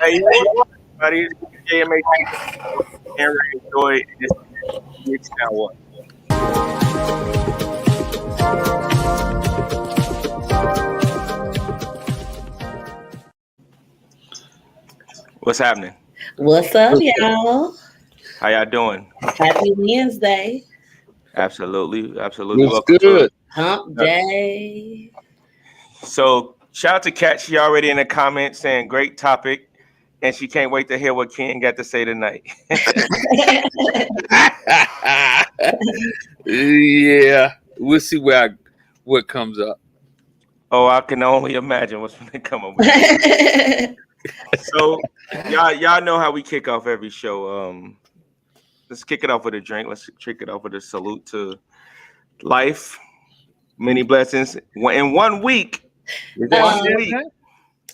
Hey, everybody, this is JMA and Enjoy this mix now. What? What's happening? What's up, y'all? How y'all doing? Happy Wednesday. Absolutely. What's Welcome to it. good? Hump day. So, shout out to Kat. She already in the comments saying great topic, and she can't wait to hear what Ken got to say tonight. Yeah, we'll see what comes up. Oh, I can only imagine what's going to come up with. So, y'all know how we kick off every show. Let's kick it off with a drink. Let's kick it off with a salute to life, many blessings. In 1 week, Is that 1 week, champagne?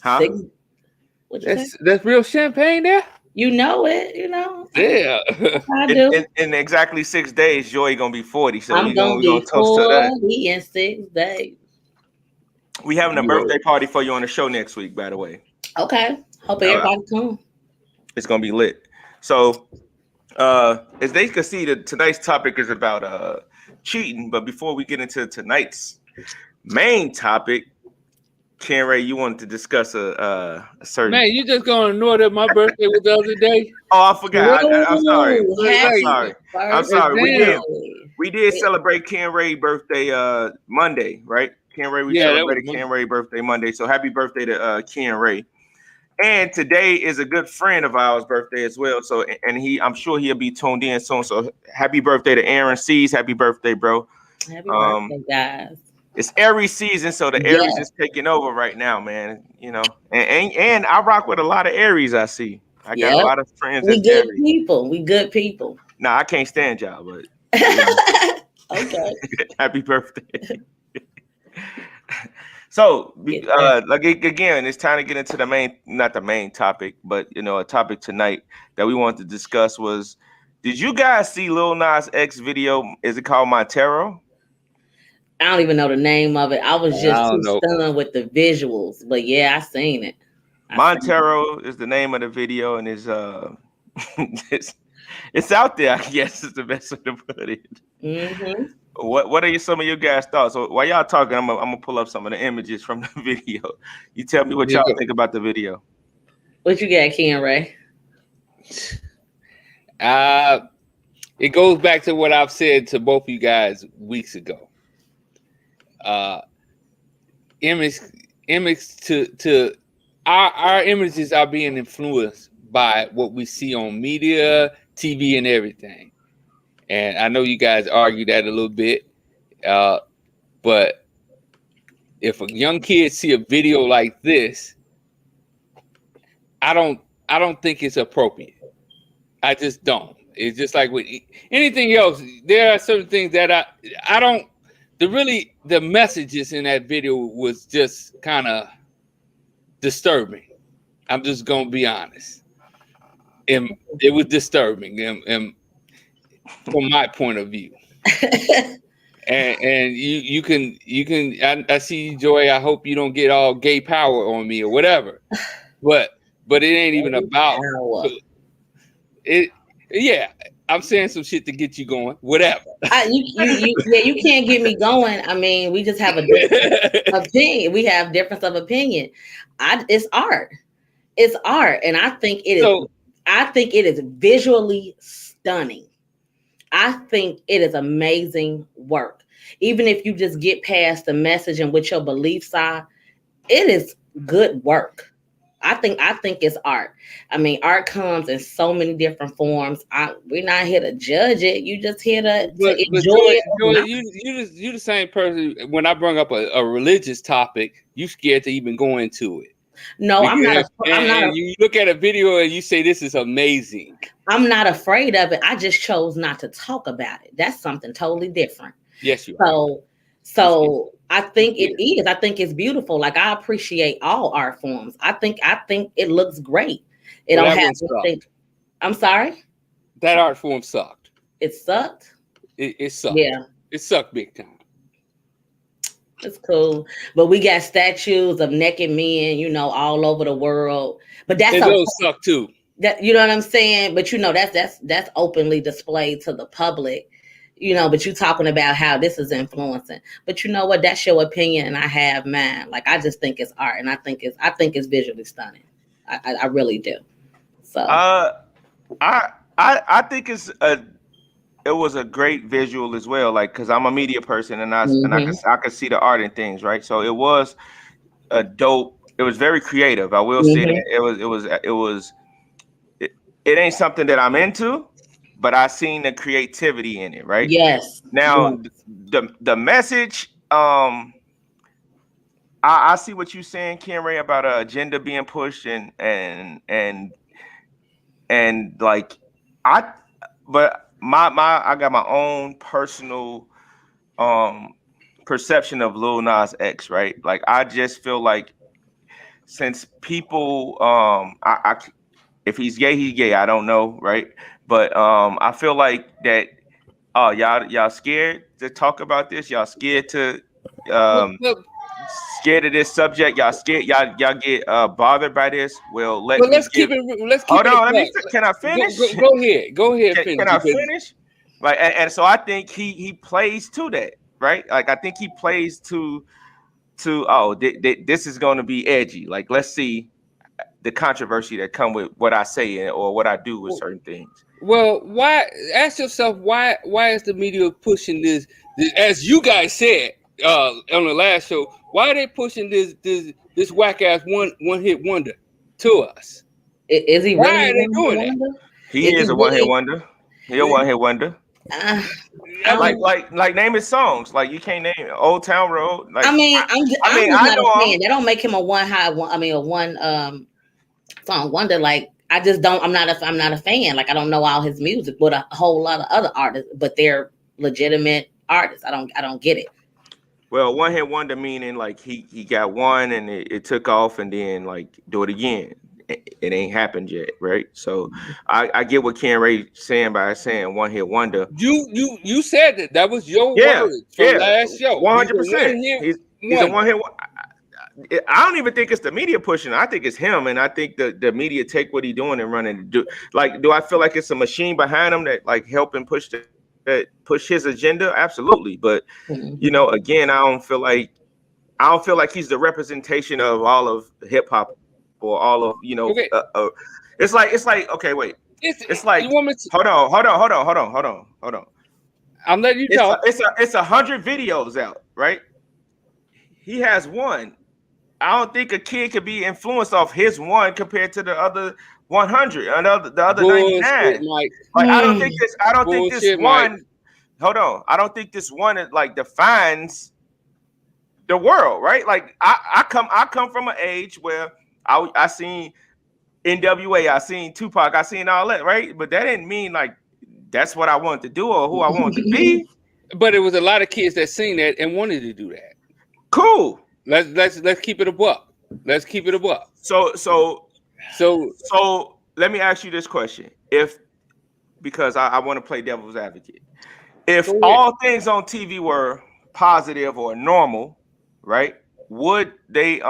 huh? What'd you say? That's real champagne there? You know it, you know. Yeah. I do. In exactly 6 days, Joy gonna be 40. So I'm gonna we be gonna toast to that. 40 in 6 days. We having a birthday party for you on the show next week, by the way. Okay. Hope everybody come. It's gonna be lit. So as they can see, tonight's topic is about cheating. But before we get into tonight's main topic, Ken Ray, you wanted to discuss a certain. Man, you just gonna ignore that my birthday was the other day? Oh, I forgot. I'm sorry. Happy I'm sorry. birthday. We did celebrate Ken Ray's birthday Monday, right? Ken Ray, we celebrated Ken Ray's birthday Monday. So happy birthday to Ken Ray. And today is a good friend of ours' birthday as well. So I'm sure he'll be tuned in soon. So happy birthday to Aaron C's. Happy birthday, bro. Happy birthday, guys. It's Aries season, so the Aries is taking over right now, man. You know, and I rock with a lot of Aries. I see. I got a lot of friends. We good people. We good people. Nah, I can't stand y'all, but okay. Happy birthday. So, like again, it's time to get into not the main topic, but a topic tonight that we wanted to discuss was: did you guys see Lil Nas X video? Is it called Montero? I don't even know the name of it. I was just too stunned with the visuals, but yeah, I seen it. Montero is the name of the video, and is it's out there. I guess is the best way to put it. Mm-hmm. What are some of your guys' thoughts? So while y'all talking, I'm gonna pull up some of the images from the video. You tell me what y'all think about the video. What you got, Ken Ray? It goes back to what I've said to both of you guys weeks ago. Image to our images are being influenced by what we see on media, TV, and everything. And I know you guys argue that a little bit, but if a young kid see a video like this, I don't think it's appropriate. I just don't. It's just like with anything else. There are certain things that I don't. The messages in that video was just kind of disturbing. I'm just gonna be honest, and it was disturbing, and from my point of view. and you can. I see you, Joy. I hope you don't get all gay power on me or whatever. But it ain't even about it. Yeah. I'm saying some shit to get you going, whatever. You can't get me going. I mean, we just have a different opinion. We have difference of opinion. It's art. It's art, and I think it is. I think it is visually stunning. I think it is amazing work. Even if you just get past the message and what your beliefs are, it is good work. I think it's art. I mean, art comes in so many different forms. We're not here to judge it. You just here to enjoy it. You the same person. When I bring up a religious topic, you scared to even go into it. No, I'm not. You look at a video and you say this is amazing. I'm not afraid of it. I just chose not to talk about it. That's something totally different. Yes, you are. So I think it is. I think it's beautiful. Like, I appreciate all art forms. I think it looks great. It don't have anything. I'm sorry? That art form sucked. It sucked? It sucked. Yeah. It sucked big time. It's cool. But we got statues of naked men, you know, all over the world. But that's those suck too. That, you know what I'm saying? But you know, that's openly displayed to the public. You know, but you talking about how this is influencing. But you know what? That's your opinion, and I have mine. Like, I just think it's art, and I think it's visually stunning. I really do. So I think it was a great visual as well. Like, because I'm a media person, and I could see the art in things, right? So it was a dope. It was very creative. I will say that it ain't something that I'm into, but I seen the creativity in it, right? Yes. Now the message, I see what you're saying, Ken Ray, about an agenda being pushed and like I got my own personal perception of Lil Nas X, right? Like, I just feel like, since people if he's gay, he's gay. I don't know, right? But I feel like that y'all scared to talk about this. Y'all scared to scared of this subject. Y'all scared. Y'all get bothered by this. Well, let's keep it. Hold on. Can I finish? Go ahead. Can I finish? Like, and so I think he plays to that, right? Like, I think he plays to this is going to be edgy. Like, let's see the controversy that come with what I say or what I do with certain things. Well, why? Ask yourself why is the media pushing this? As you guys said on the last show, why are they pushing this whack ass one hit wonder to us? Is he? Why really are they doing that? He is a one hit wonder. He a one hit wonder. Like name his songs. Like, you can't name Old Town Road. Like, I mean, I know a fan. That don't make him a one song wonder. Like, I just don't. I'm not a fan. Like, I don't know all his music, but a whole lot of other artists. But they're legitimate artists. I don't get it. Well, one hit wonder meaning like he got one and it took off, and then like do it again. It ain't happened yet, right? So I get what Ken Ray saying by saying one hit wonder. You said that was your words from last show. 100%. He's a one hit. I don't even think it's the media pushing. I think it's him, and I think the media take what he's doing and run and do. Like, do I feel like it's a machine behind him that like helping push his agenda? Absolutely, but you know, again, I don't feel like he's the representation of all of hip hop or all of, you know. Okay. It's like okay, wait. It's like hold on. I'm letting you talk. It's 100 videos out, right? He has one. I don't think a kid could be influenced off his one compared to the other 100 and the other 99. Like, I don't think this one. Mike. Hold on. I don't think this one like defines the world, right? Like, I come from an age where I seen NWA, I seen Tupac, I seen all that, right? But that didn't mean like that's what I wanted to do or who I wanted to be. But it was a lot of kids that seen that and wanted to do that. Cool. Let's keep it a buck. Let's keep it a buck. So let me ask you this question. Because I want to play devil's advocate. If all things on TV were positive or normal, right? Would they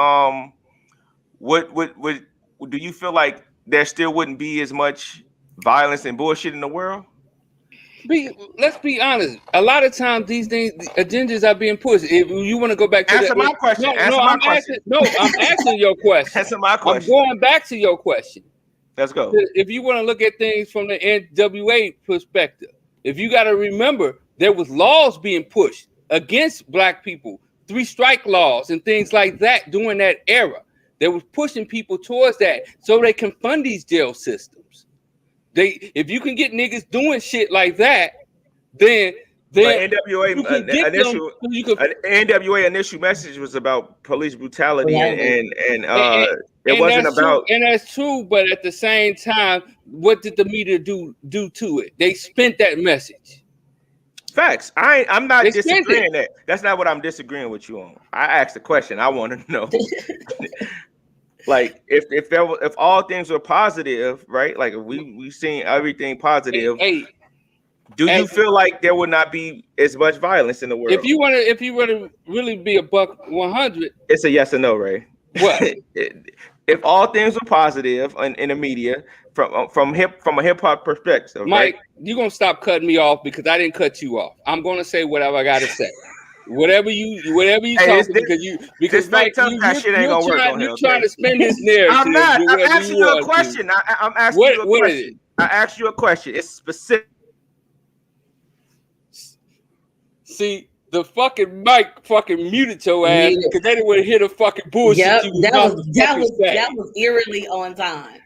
would do you feel like there still wouldn't be as much violence and bullshit in the world? Let's be honest. A lot of times these things, agendas are being pushed. If you want to go back to answer my question, I'm asking your question. Answer my question. I'm going back to your question. Let's go. If you want to look at things from the NWA perspective, if you got to remember, there was laws being pushed against black people, 3 strike laws and things like that during that era. They was pushing people towards that so they can fund these jail systems. If you can get niggas doing shit like that, then NWA initial message was about police brutality and it wasn't about. And that's true, but at the same time, what did the media do to it? They spent that message. Facts. I'm not disagreeing that. That's not what I'm disagreeing with you on. I asked the question. I want to know. Like, if all things were positive, right? Like, if we seen everything positive. Hey, Do you feel like there would not be as much violence in the world? If you want to really be a buck 100, it's a yes or no, Ray. What? If all things were positive in the media from a hip hop perspective, Mike, right? you're gonna stop cutting me off because I didn't cut you off. I'm gonna say whatever I gotta say. Whatever you talk because Mike, you're trying to spin this narrative. I'm not. I'm asking you a question. I'm asking you a question. Is it? I asked you a question. It's specific. See, the fucking mic fucking muted your ass because they didn't want to hear the fucking bullshit. Yep, that was eerily on time.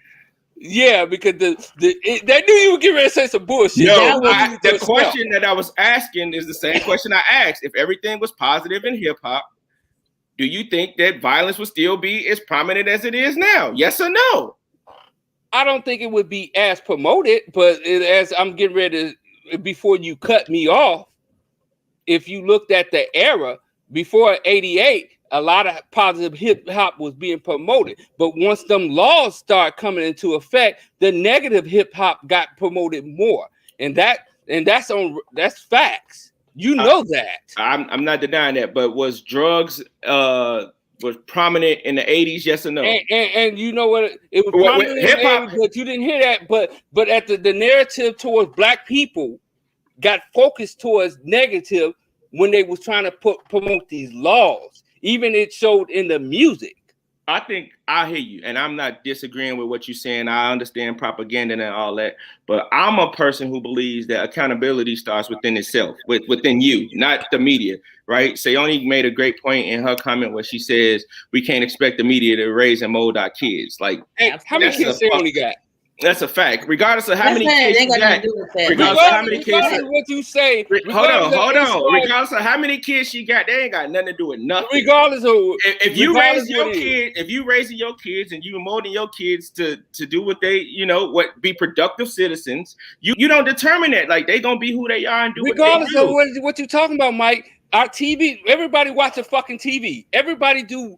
Yeah, because they knew you were getting ready to say some bullshit. No, the question that I was asking is the same question I asked. If everything was positive in hip hop, do you think that violence would still be as prominent as it is now? Yes or no? I don't think it would be as promoted, but as I'm getting ready to, before you cut me off, if you looked at the era before '88, a lot of positive hip hop was being promoted. But once them laws start coming into effect, the negative hip hop got promoted more. And that's facts. You know that. I'm not denying that. But was drugs was prominent in the '80s? Yes or no? And you know what? It was prominent in the '80s, but you didn't hear that. But at the narrative towards black people got focused towards negative when they was trying to promote these laws. Even it showed in the music. I think I hear you, and I'm not disagreeing with what you're saying. I understand propaganda and all that, but I'm a person who believes that accountability starts within itself, within you, not the media, right? Sayoni made a great point in her comment where she says we can't expect the media to raise and mold our kids. Like, hey, how many kids Sayoni got? That's a fact. Regardless of how many kids you got, regardless of how many kids, what you say. Hold on. Regardless of how many kids she got, they ain't got nothing to do with nothing. Regardless of if you raise your kid, if you raising your kids and you molding your kids to do what they, be productive citizens, you don't determine that. Like they gonna be who they are and do. Regardless of what you talking about, Mike. Our TV, everybody watching fucking TV. Everybody do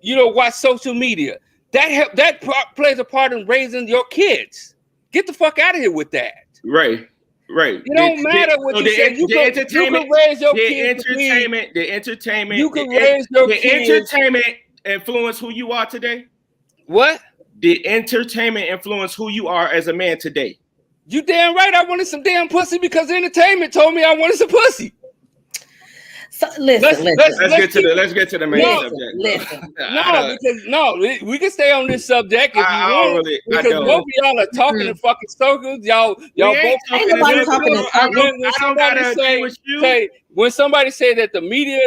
watch social media. That plays a part in raising your kids. Get the fuck out of here with that. Right. It don't matter what you say. You can raise your kids. The entertainment. You can raise your kids. The entertainment influence who you are today. What? The entertainment influence who you are as a man today. You damn right. I wanted some damn pussy because the entertainment told me I wanted some pussy. So let's get to the main subject. We can stay on this subject if you want. Because both of y'all are talking in fucking circles. Y'all both talking. When somebody say that the media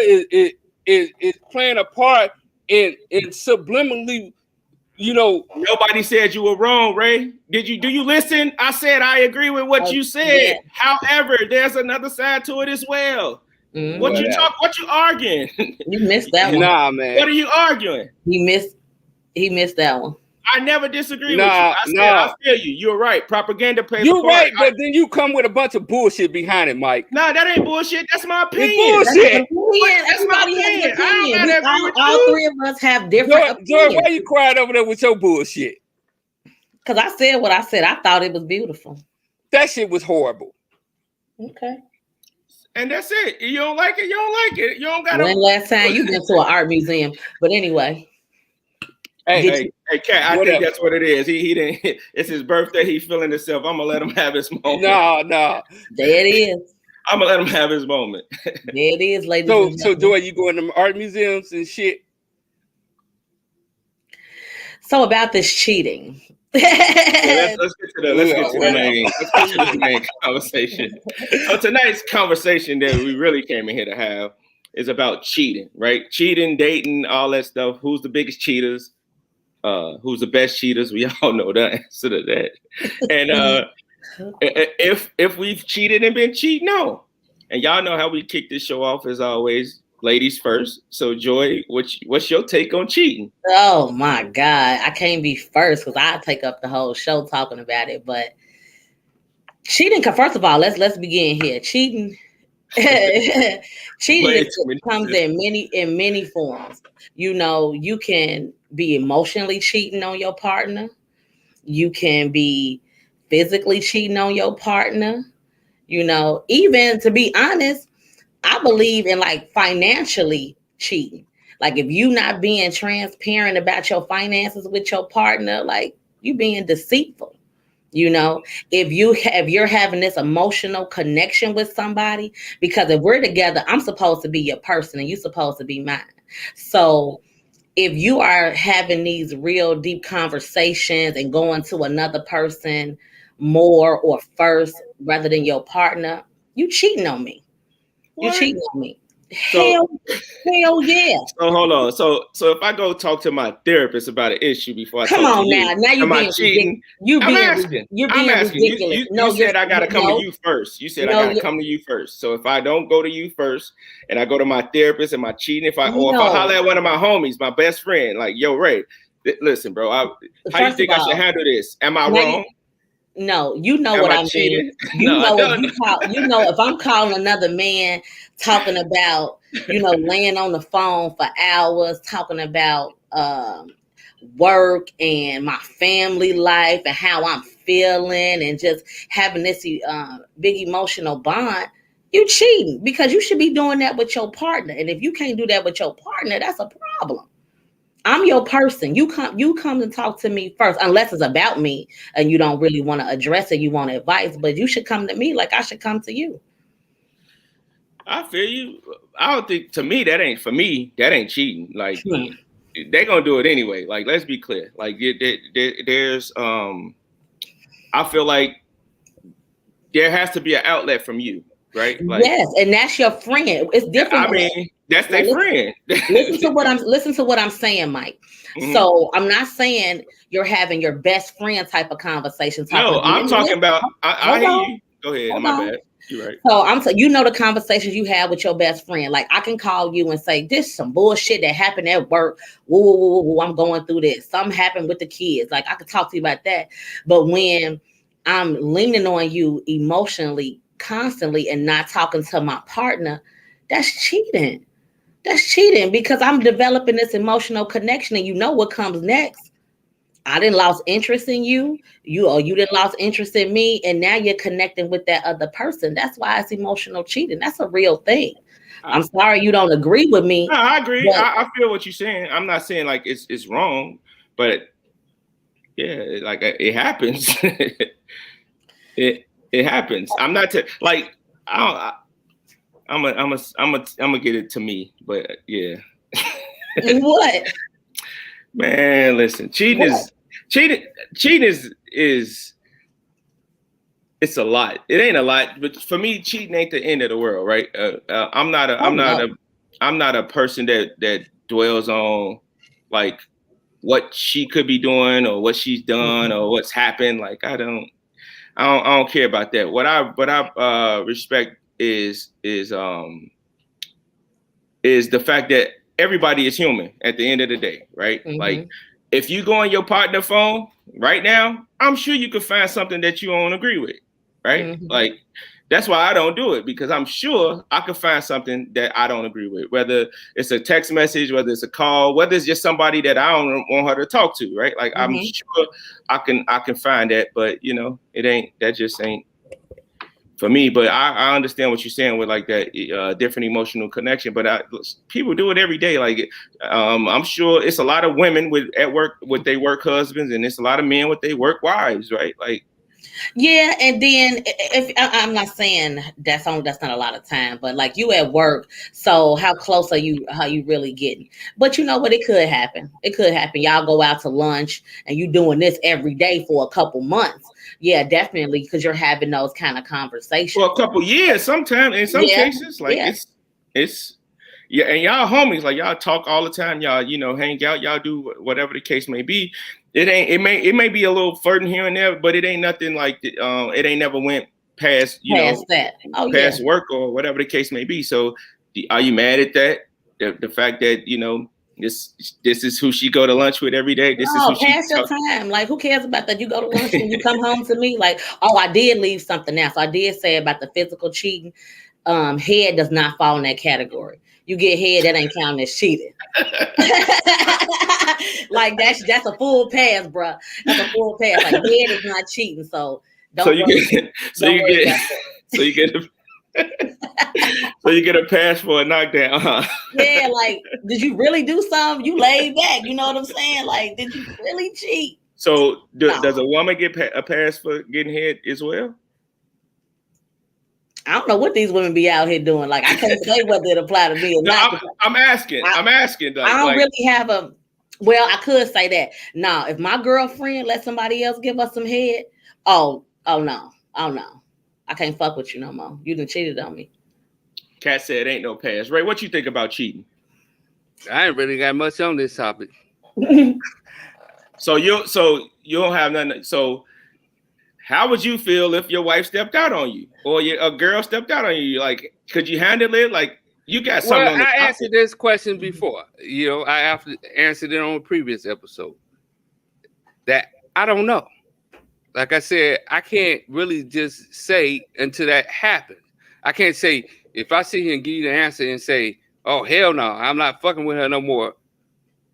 is playing a part in subliminally, nobody said you were wrong, Ray. Do you listen? I said I agree with what you said. Yeah. However, there's another side to it as well. Mm-hmm. What you arguing? You missed that one. Nah, man. What are you arguing? He missed that one. I never disagree with you. I feel you. You're right. Propaganda plays a part. You're right, but then you come with a bunch of bullshit behind it, Mike. Nah, that ain't bullshit. That's my opinion. It's bullshit. That's my opinion. All three of us have different opinions. Joy, why you quiet over there with your bullshit? Because I said what I said. I thought it was beautiful. That shit was horrible. Okay. And that's it. You don't like it. You don't like it. You don't got to. When last time you been to an art museum? But anyway. Hey, Kat, I think that's what it is. He didn't. It's his birthday. He's feeling himself. I'm gonna let him have his moment. No. There it is. I'm gonna let him have his moment. There it is, ladies. So Joy, you going to art museums and shit? So about this cheating. Let's get to the main conversation. So tonight's conversation that we really came in here to have is about cheating, right? Cheating, dating, all that stuff. Who's the biggest cheaters? Who's the best cheaters? We all know the answer to that. And if we've cheated and been cheating, no. And y'all know how we kick this show off as always. Ladies first. So Joy, what's your take on cheating? Oh my God. I can't be first because I take up the whole show talking about it. But cheating, first of all, let's begin here. Cheating comes in many forms. You can be emotionally cheating on your partner. You can be physically cheating on your partner. You know, even to be honest, I believe in like financially cheating. Like if you not being transparent about your finances with your partner, like you being deceitful. You know, if you're having this emotional connection with somebody, because if we're together, I'm supposed to be your person and you're supposed to be mine. So if you are having these real deep conversations and going to another person more or first rather than your partner, you cheating on me. You cheating on me. Hell yeah. So hold on. So if I go talk to my therapist about an issue before I come talk on to you, now you being cheating? I'm asking. Ridiculous. You said I gotta come to you first. You said I gotta come to you first. So if I don't go to you first and I go to my therapist, am I cheating? If I holler at one of my homies, my best friend, like, yo, Ray, listen, bro, how do you think I should handle this? Am I wrong? No, you know what I mean. You know, if I'm calling another man talking about, laying on the phone for hours, talking about work and my family life and how I'm feeling and just having this big emotional bond, you cheating, because you should be doing that with your partner. And if you can't do that with your partner, that's a problem. I'm your person. You come and talk to me first, unless it's about me and you don't really want to address it. You want advice, but you should come to me like I should come to you. I feel you. I don't think, to me, that ain't cheating. Like they're gonna do it anyway. Like, let's be clear. Like there's I feel like there has to be an outlet from you, right? Like, yes, and that's your friend. It's different. I mean, that's their friend. Listen to what I'm saying, Mike. Mm-hmm. So I'm not saying you're having your best friend type of conversation. No, I'm talking about. I hear you. Go ahead. My bad. You're right. So the conversations you have with your best friend. Like, I can call you and say, this is some bullshit that happened at work. Woo, I'm going through this. Something happened with the kids. Like, I could talk to you about that. But when I'm leaning on you emotionally constantly and not talking to my partner, that's cheating. That's cheating, because I'm developing this emotional connection and you know what comes next. I didn't lost interest in you. You didn't lost interest in me, and now you're connecting with that other person. That's why it's emotional cheating. That's a real thing. I'm sorry you don't agree with me. No, I agree. I feel what you're saying. I'm not saying like it's wrong, but yeah, like it happens. it happens. I'm not like I'm gonna get it to me, but yeah. What? Man, listen, cheating is it's a lot. It ain't a lot, but for me, cheating ain't the end of the world, right? I'm not a person that dwells on like what she could be doing or what she's done or what's happened. Like I don't care about that. What I respect is the fact that everybody is human at the end of the day, right? Mm-hmm. Like, if you go on your partner phone right now, I'm sure you could find something that you don't agree with, right? Mm-hmm. Like, that's why I don't do it, because I'm sure I could find something that I don't agree with, whether it's a text message, whether it's a call, whether it's just somebody that I don't want her to talk to, right? Like, mm-hmm. I'm sure I can find that, but that just ain't for me. But I understand what you're saying with like that different emotional connection. But people do it every day. Like I'm sure it's a lot of women at work with their work husbands, and it's a lot of men with their work wives, right? Like, yeah, and then if I'm not saying that's not a lot of time, but like you at work, so how close are you? How you really getting? But you know what? It could happen. It could happen. Y'all go out to lunch and you doing this every day for a couple months. Yeah, definitely, because you're having those kind of conversations for a couple years. Sometimes, in some cases, like it's. Yeah, and y'all homies, like y'all talk all the time. Y'all, hang out. Y'all do whatever the case may be. It may be a little flirting here and there, but it ain't nothing like it ain't never went past past work or whatever the case may be. So, are you mad at that? The fact that this is who she go to lunch with every day. This is who past your time. Like, who cares about that? You go to lunch and you come home to me. Like, I did leave something else. I did say about the physical cheating. Head does not fall in that category. You get head, that ain't counting as cheating. Like that's a full pass, bro. That's a full pass. Like, head is not cheating. So don't. So you get a pass for a knockdown, huh? Yeah, like, did you really do something? You laid back, you know what I'm saying? Like, did you really cheat? So does a woman get a pass for getting hit as well? I don't know what these women be out here doing. Like, I can't say whether it apply to me or not. I'm asking. I don't really have a. Well, I could say that. Now, if my girlfriend let somebody else give us some head, oh no, I can't fuck with you no more. You done cheated on me. Kat said, "Ain't no pass." Ray, what you think about cheating? I ain't really got much on this topic. So you don't have nothing. So how would you feel if your wife stepped out on you or a girl stepped out on you? Like, could you handle it? Like, you got something on the I answered this question before. You know, I answered it on a previous episode. That I don't know. Like I said, I can't really just say until that happens. I can't say if I sit here and give you the answer and say, "Oh hell no, I'm not fucking with her no more."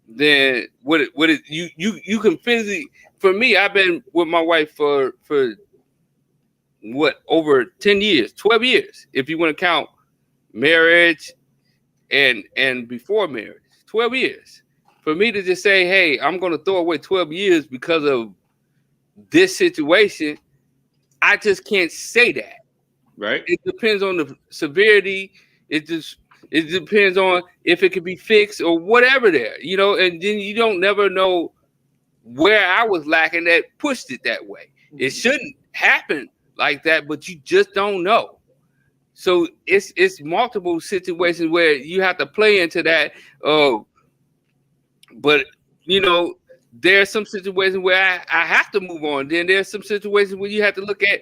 Then you can physically. For me, I've been with my wife for what, over 10 years, 12 years, if you want to count marriage and before marriage, 12 years. For me to just say, hey, I'm going to throw away 12 years because of this situation, I just can't say that. Right. It depends on the severity. It depends on if it can be fixed or whatever there, you know, and then you don't never know where I was lacking that pushed it that way. It shouldn't happen like that, but you just don't know. So it's multiple situations where you have to play into that. But you know, there's some situations where I have to move on. Then there's some situations where you have to look at,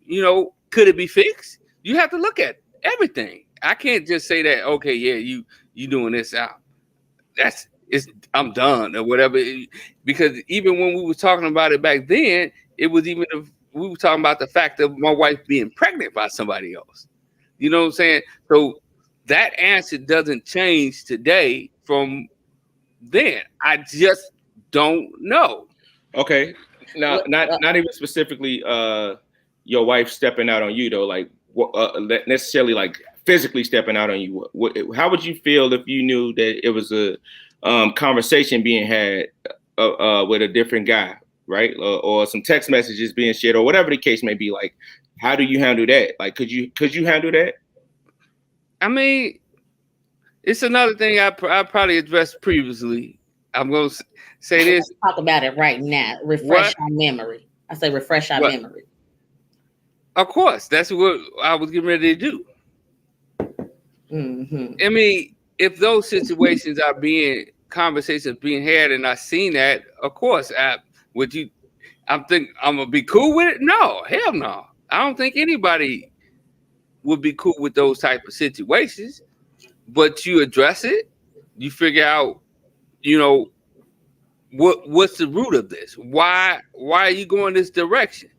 you know, could it be fixed? You have to look at everything. I can't just say that, okay, yeah, you doing this out. I'm done or whatever. Because even when we were talking about it back then, it was we were talking about the fact of my wife being pregnant by somebody else. You know what I'm saying? So that answer doesn't change today from then. I just don't know. Okay. Now, not even specifically your wife stepping out on you though, like necessarily like physically stepping out on you. How would you feel if you knew that it was a conversation being had with a different guy, right? Or some text messages being shared or whatever the case may be? Like, how do you handle that? Like, could you handle that? I mean, it's another thing I probably addressed previously. I'm going to say this. Talk about it right now. Refresh our memory. I say refresh our memory. Of course. That's what I was getting ready to do. Mm-hmm. I mean, if those situations are conversations being had and I seen that, of course, I'm gonna be cool with it? No, hell no. I don't think anybody would be cool with those type of situations. But you address it, you figure out, you know, what's the root of this? Why are you going this direction?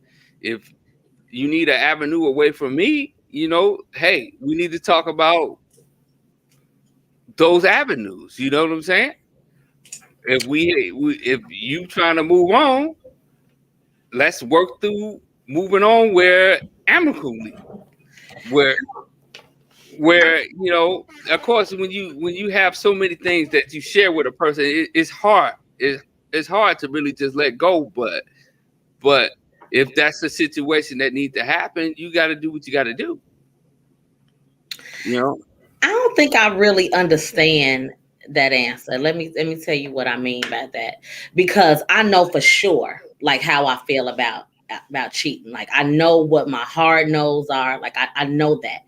If you need an avenue away from me, you know, hey, we need to talk about those avenues. You know what I'm saying? If you trying to move on, let's work through moving on where amicably, where you know, of course, when you have so many things that you share with a person, it's hard. It's hard to really just let go. But if that's the situation that needs to happen, you got to do what you got to do. You know, I don't think I really understand that answer. Let me tell you what I mean by that, because I know for sure, like, how I feel about cheating. Like, I know what my hard no's are. Like, I know that.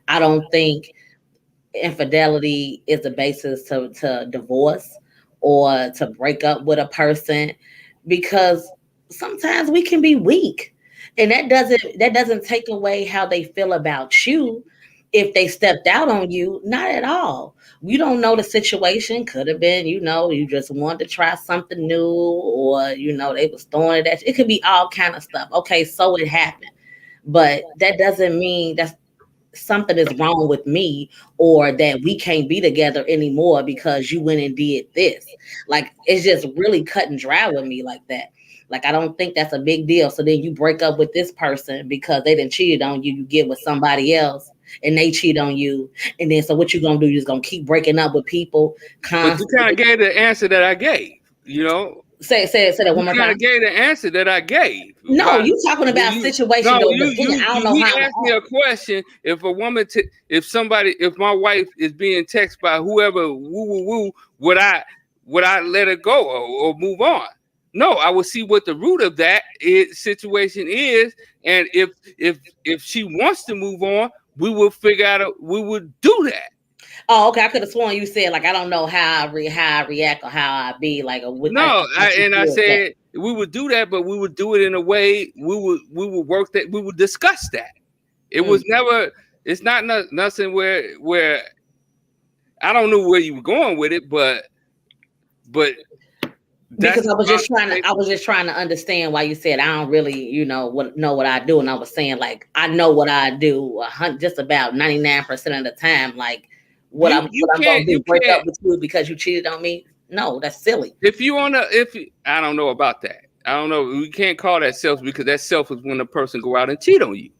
I don't think infidelity is the basis to divorce or to break up with a person, because sometimes we can be weak, and that doesn't take away how they feel about you. If they stepped out on you, not at all. You don't know the situation. Could have been, you know, you just wanted to try something new, or, you know, they was throwing it at you. It could be all kind of stuff. Okay, so it happened. But that doesn't mean that something is wrong with me, or that we can't be together anymore because you went and did this. Like, it's just really cut and dry with me like that. Like, I don't think that's a big deal. So then you break up with this person because they done cheated on you. You get with somebody else and they cheat on you. And then so what you gonna do? You're just gonna keep breaking up with people constantly. But you kind of gave the answer that I gave, Say that one more time. I gave the answer that I gave. No, you talking about situation. No, though, you asked me a question. If a woman, if my wife is being texted by whoever, would I let her go or move on? No, I will see what the root of that situation is, and if she wants to move on, we will figure out. We would do that. Oh, okay. I could have sworn you said like I don't know how I react or how I be like. I said we would do that, but we would do it in a way we would work that we would discuss that. It was never. It's not nothing where I don't know where you were going with it, but because I was just trying to understand why you said I don't really know what I do, and I was saying like I know what I do just about 99% of the time, like. What I'm gonna do? Break up with you because you cheated on me? No, that's silly. I don't know about that. I don't know. We can't call that selfish because that selfish when a person go out and cheat on you.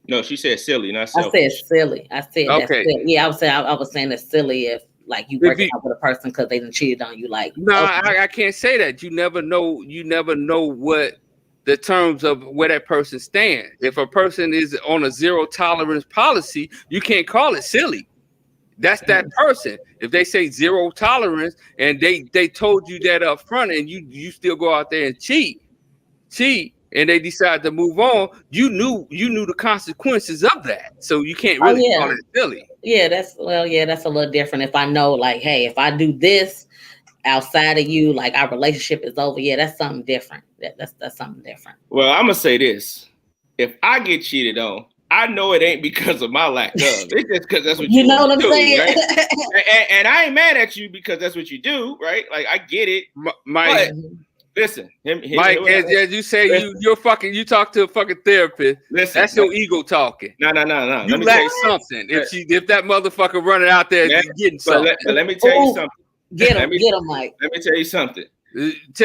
No, she said silly, not selfish. I said silly. I said okay. That's silly. Yeah, I was saying it's silly if like you break up with a person because they done cheated on you. Like no, okay. I can't say that. You never know what the terms of where that person stands. If a person is on a zero tolerance policy, you can't call it silly. That's that person. If they say zero tolerance and they told you that up front and you still go out there and cheat, and they decide to move on, you knew the consequences of that. So you can't really call it silly. Yeah, that's a little different. If I know, like, hey, if I do this outside of you, like our relationship is over. Yeah, that's something different. That's something different. Well, I'm gonna say this: if I get cheated on, I know it ain't because of my lack of. It's just because that's what you know what I'm saying. Right? and I ain't mad at you because that's what you do, right? Like I get it. Mike, listen, Mike, as you say, you talk to a fucking therapist. Listen, that's your ego talking. No. You lack something. If that motherfucker running out there getting something. Let me tell you something. Get him, Mike. Let me tell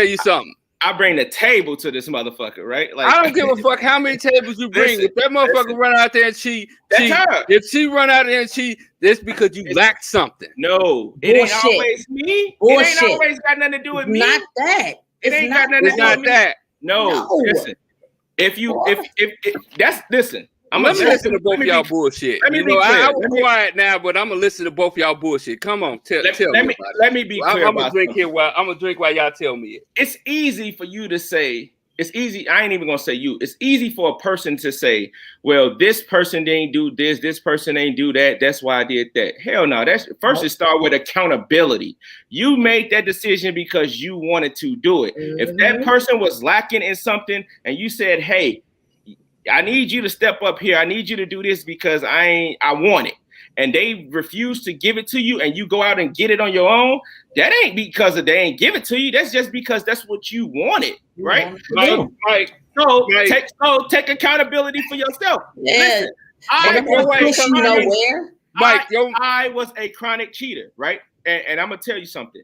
you something. I bring the table to this motherfucker, right? Like I don't give a fuck how many tables you bring. If that motherfucker run out there and cheat, if she run out there and cheat, it's because you lack something. No, it ain't always me. Bullshit. It ain't always got nothing to do with me. Not that. It ain't got nothing to do with that. No, listen. Listen. I'm gonna listen to both y'all bullshit. I was quiet now, but I'm gonna listen to both y'all bullshit. Come on, tell me. Let me be clear. I'm gonna drink here. I'm gonna drink while y'all tell me it. It's easy for you to say. It's easy. I ain't even gonna say you. It's easy for a person to say, "Well, this person didn't do this. This person ain't do that. That's why I did that." Hell no. That's first. It start with accountability. You made that decision because you wanted to do it. Mm-hmm. If that person was lacking in something, and you said, "Hey, I need you to step up here. I need you to do this because I want it." And they refuse to give it to you and you go out and get it on your own. That ain't because they ain't give it to you. That's just because that's what you wanted, right? So take accountability for yourself. Yeah. Listen, I was a chronic cheater, right? And I'm gonna tell you something.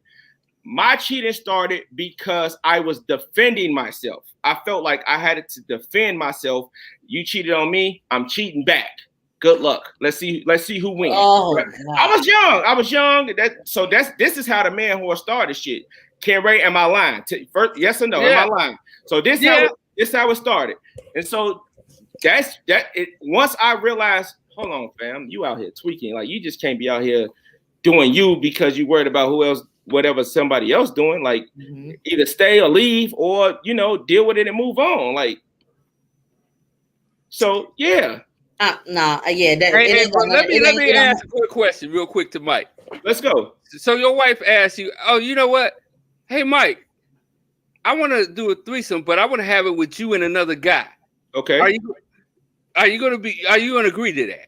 My cheating started because I was defending myself. I felt like I had to defend myself. You cheated on me, I'm cheating back. Good luck. Let's see who wins. Oh, I was young. This is how the man whore started shit. Ken Ray, am I lying? First, yes or no? Am I lying? So this how it started. And so that's that. Once I realized, hold on, fam, you out here tweaking. Like you just can't be out here doing you because you worried about whatever somebody else doing. Like either stay or leave, or deal with it and move on. Like so, yeah. Let me ask a quick question real quick to Mike. Let's go. So your wife asked you, oh, you know what? Hey, Mike, I want to do a threesome, but I want to have it with you and another guy. Okay. Are you going to agree to that?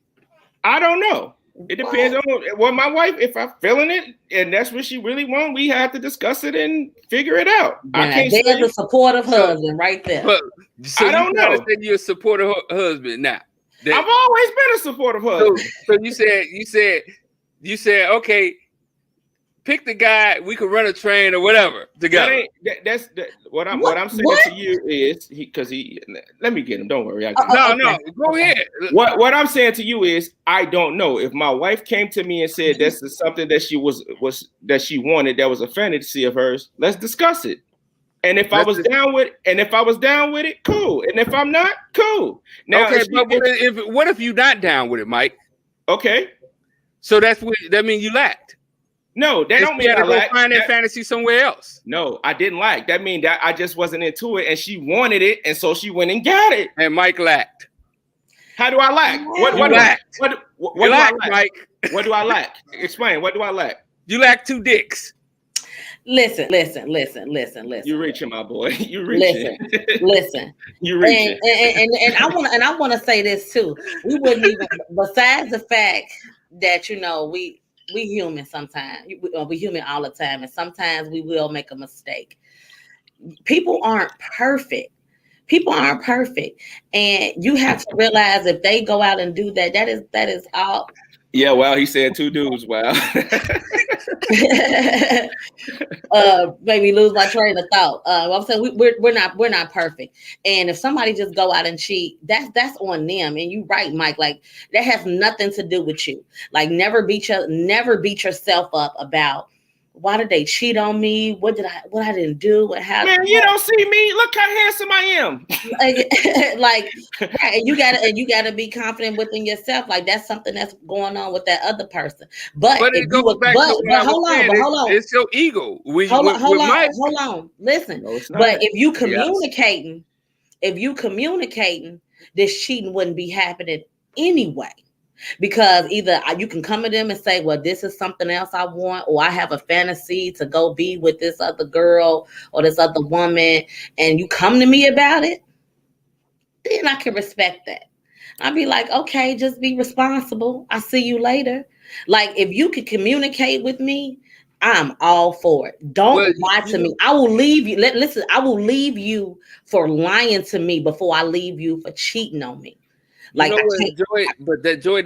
I don't know. It depends on my wife, if I'm feeling it and that's what she really wants, we have to discuss it and figure it out. There's a supportive husband right there. So I don't know. You're a supportive husband now. I've always been a supportive husband. So you said, okay, pick the guy. We could run a train or whatever together. That's what I'm saying to you is because he. Let me get him. Don't worry. No. Go ahead. What I'm saying to you is I don't know if my wife came to me and said this is something that she was that she wanted, that was a fantasy of hers. Let's discuss it. And if I was down with it, cool. And if I'm not, cool. Now, okay, but what if you're not down with it, Mike? Okay. So that means you lacked. No, that don't mean I lacked. Find that fantasy somewhere else. No, I didn't lack. That means that I just wasn't into it, and she wanted it, and so she went and got it. And Mike lacked. How do I lack? What do I lack? Mike. What do I lack? Explain. What do I lack? You lack 2 dicks. Listen. You reaching, my boy. You reaching. Listen. You reaching. And I want to say this too. We wouldn't even, besides the fact that we human sometimes. We human all the time, and sometimes we will make a mistake. People aren't perfect. And you have to realize if they go out and do that is all. Yeah, well, he said 2 dudes. Wow. Made me lose my train of thought. I'm saying we're not perfect. And if somebody just go out and cheat, that's on them. And you're right, Mike. Like that has nothing to do with you. Like never beat yourself up about why did they cheat on me? What I didn't do? What happened? Man, you don't see me. Look how handsome I am. Like and you gotta be confident within yourself. Like that's something that's going on with that other person. But it goes back to hold on. It's your ego. Hold on. Listen. No, but if you communicating, this cheating wouldn't be happening anyway. Because either you can come to them and say, well, this is something else I want, or I have a fantasy to go be with this other girl or this other woman, and you come to me about it, then I can respect that. I'll be like, okay, just be responsible. I'll see you later. Like, if you could communicate with me, I'm all for it. Don't lie to me. I will leave you. Listen, I will leave you for lying to me before I leave you for cheating on me. Like, Joy,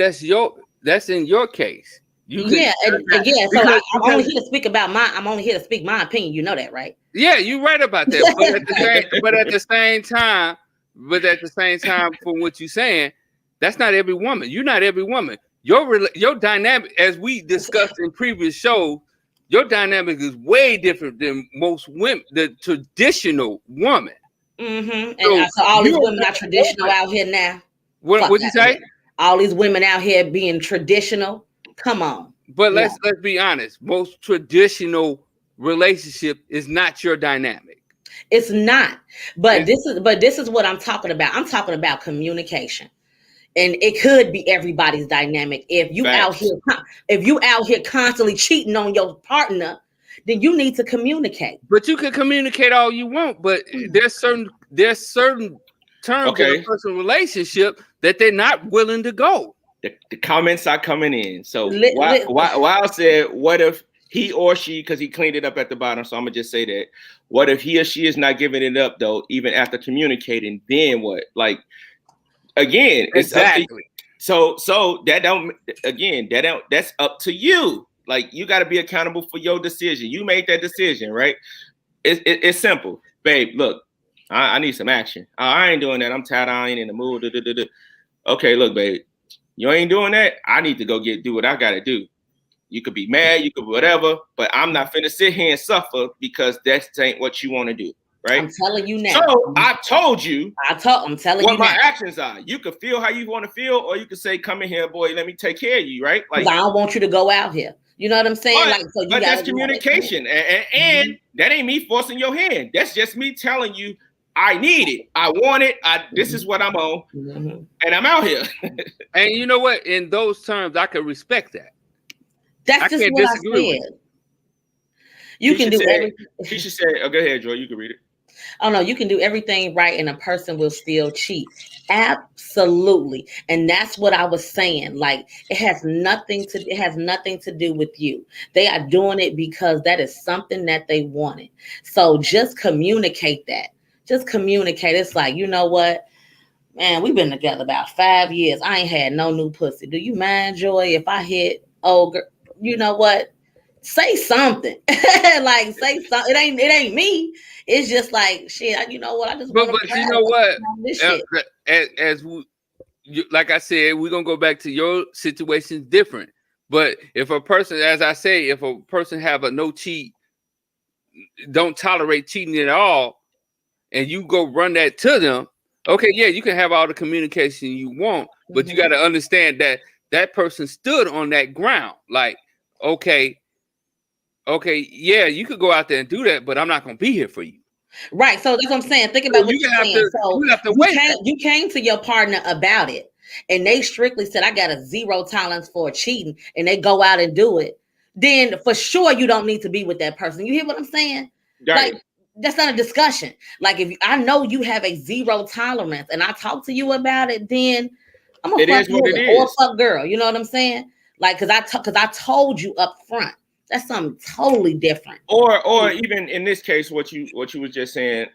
that's in your case. So I'm only here to speak about I'm only here to speak my opinion. You know that, right? Yeah, you're right about that. But at the same time, from what you're saying, that's not every woman. You're not every woman. Your dynamic, as we discussed in previous shows, your dynamic is way different than most women, the traditional woman. Mm-hmm. And so all these women are traditional out here now. What'd you say? All these women out here being traditional. Come on. But let's be honest. Most traditional relationship is not your dynamic. It's not. But this is what I'm talking about. I'm talking about communication. And it could be everybody's dynamic. If you out here constantly cheating on your partner, then you need to communicate. But you can communicate all you want, but there's certain terms in a personal relationship that they're not willing to go. The comments are coming in. So Wild said, what if he or she, because he cleaned it up at the bottom, so I'm gonna just say that. What if he or she is not giving it up though, even after communicating? Then what? Like again, exactly. So that's up to you. Like you got to be accountable for your decision. You made that decision, right? It's simple, babe. Look. I need some action. I ain't doing that. I'm tired. I ain't in the mood. Okay, look, babe. You ain't doing that. I need to go do what I got to do. You could be mad. You could whatever. But I'm not finna sit here and suffer because that ain't what you want to do. Right? I'm telling you now. So I told you. I'm telling you what my actions are. You could feel how you want to feel, or you could say, come in here, boy. Let me take care of you. Right? Like I don't want you to go out here. You know what I'm saying? But that's communication. And that ain't me forcing your hand. That's just me telling you, I need it. I want it. This is what I'm on, and I'm out here. And you know what? In those terms, I can respect that. That's just what I said. You can do everything. She said, "Oh, go ahead, Joy. You can read it." Oh no, you can do everything right, and a person will still cheat. Absolutely, and that's what I was saying. Like it has nothing to do with you. They are doing it because that is something that they wanted. So just communicate that. Just communicate. It's like, you know what, man, we've been together about 5 years. I ain't had no new pussy. Do you mind, Joy, if I hit old girl? You know what? say something. Like say something. It ain't me. It's just like shit. You know what? I just. But you know what? As we, like I said, we're gonna go back to your situation's different. But if a person, as I say, if a person have a no cheat, don't tolerate cheating at all, and you go run that to them, okay, yeah, you can have all the communication you want, but you got to understand that that person stood on that ground. Like, okay, yeah, you could go out there and do that, but I'm not going to be here for you. Right. So that's what I'm saying. Think about what you're saying. So you came to your partner about it, and they strictly said, I got a zero tolerance for cheating, and they go out and do it. Then for sure you don't need to be with that person. You hear what I'm saying? Right. Like that's not a discussion. Like if I know you have a zero tolerance and I talk to you about it, then I'm gonna fuck you or fuck girl. You know what I'm saying? Like because I told you up front. That's something totally different. Or even in this case, what you was just saying,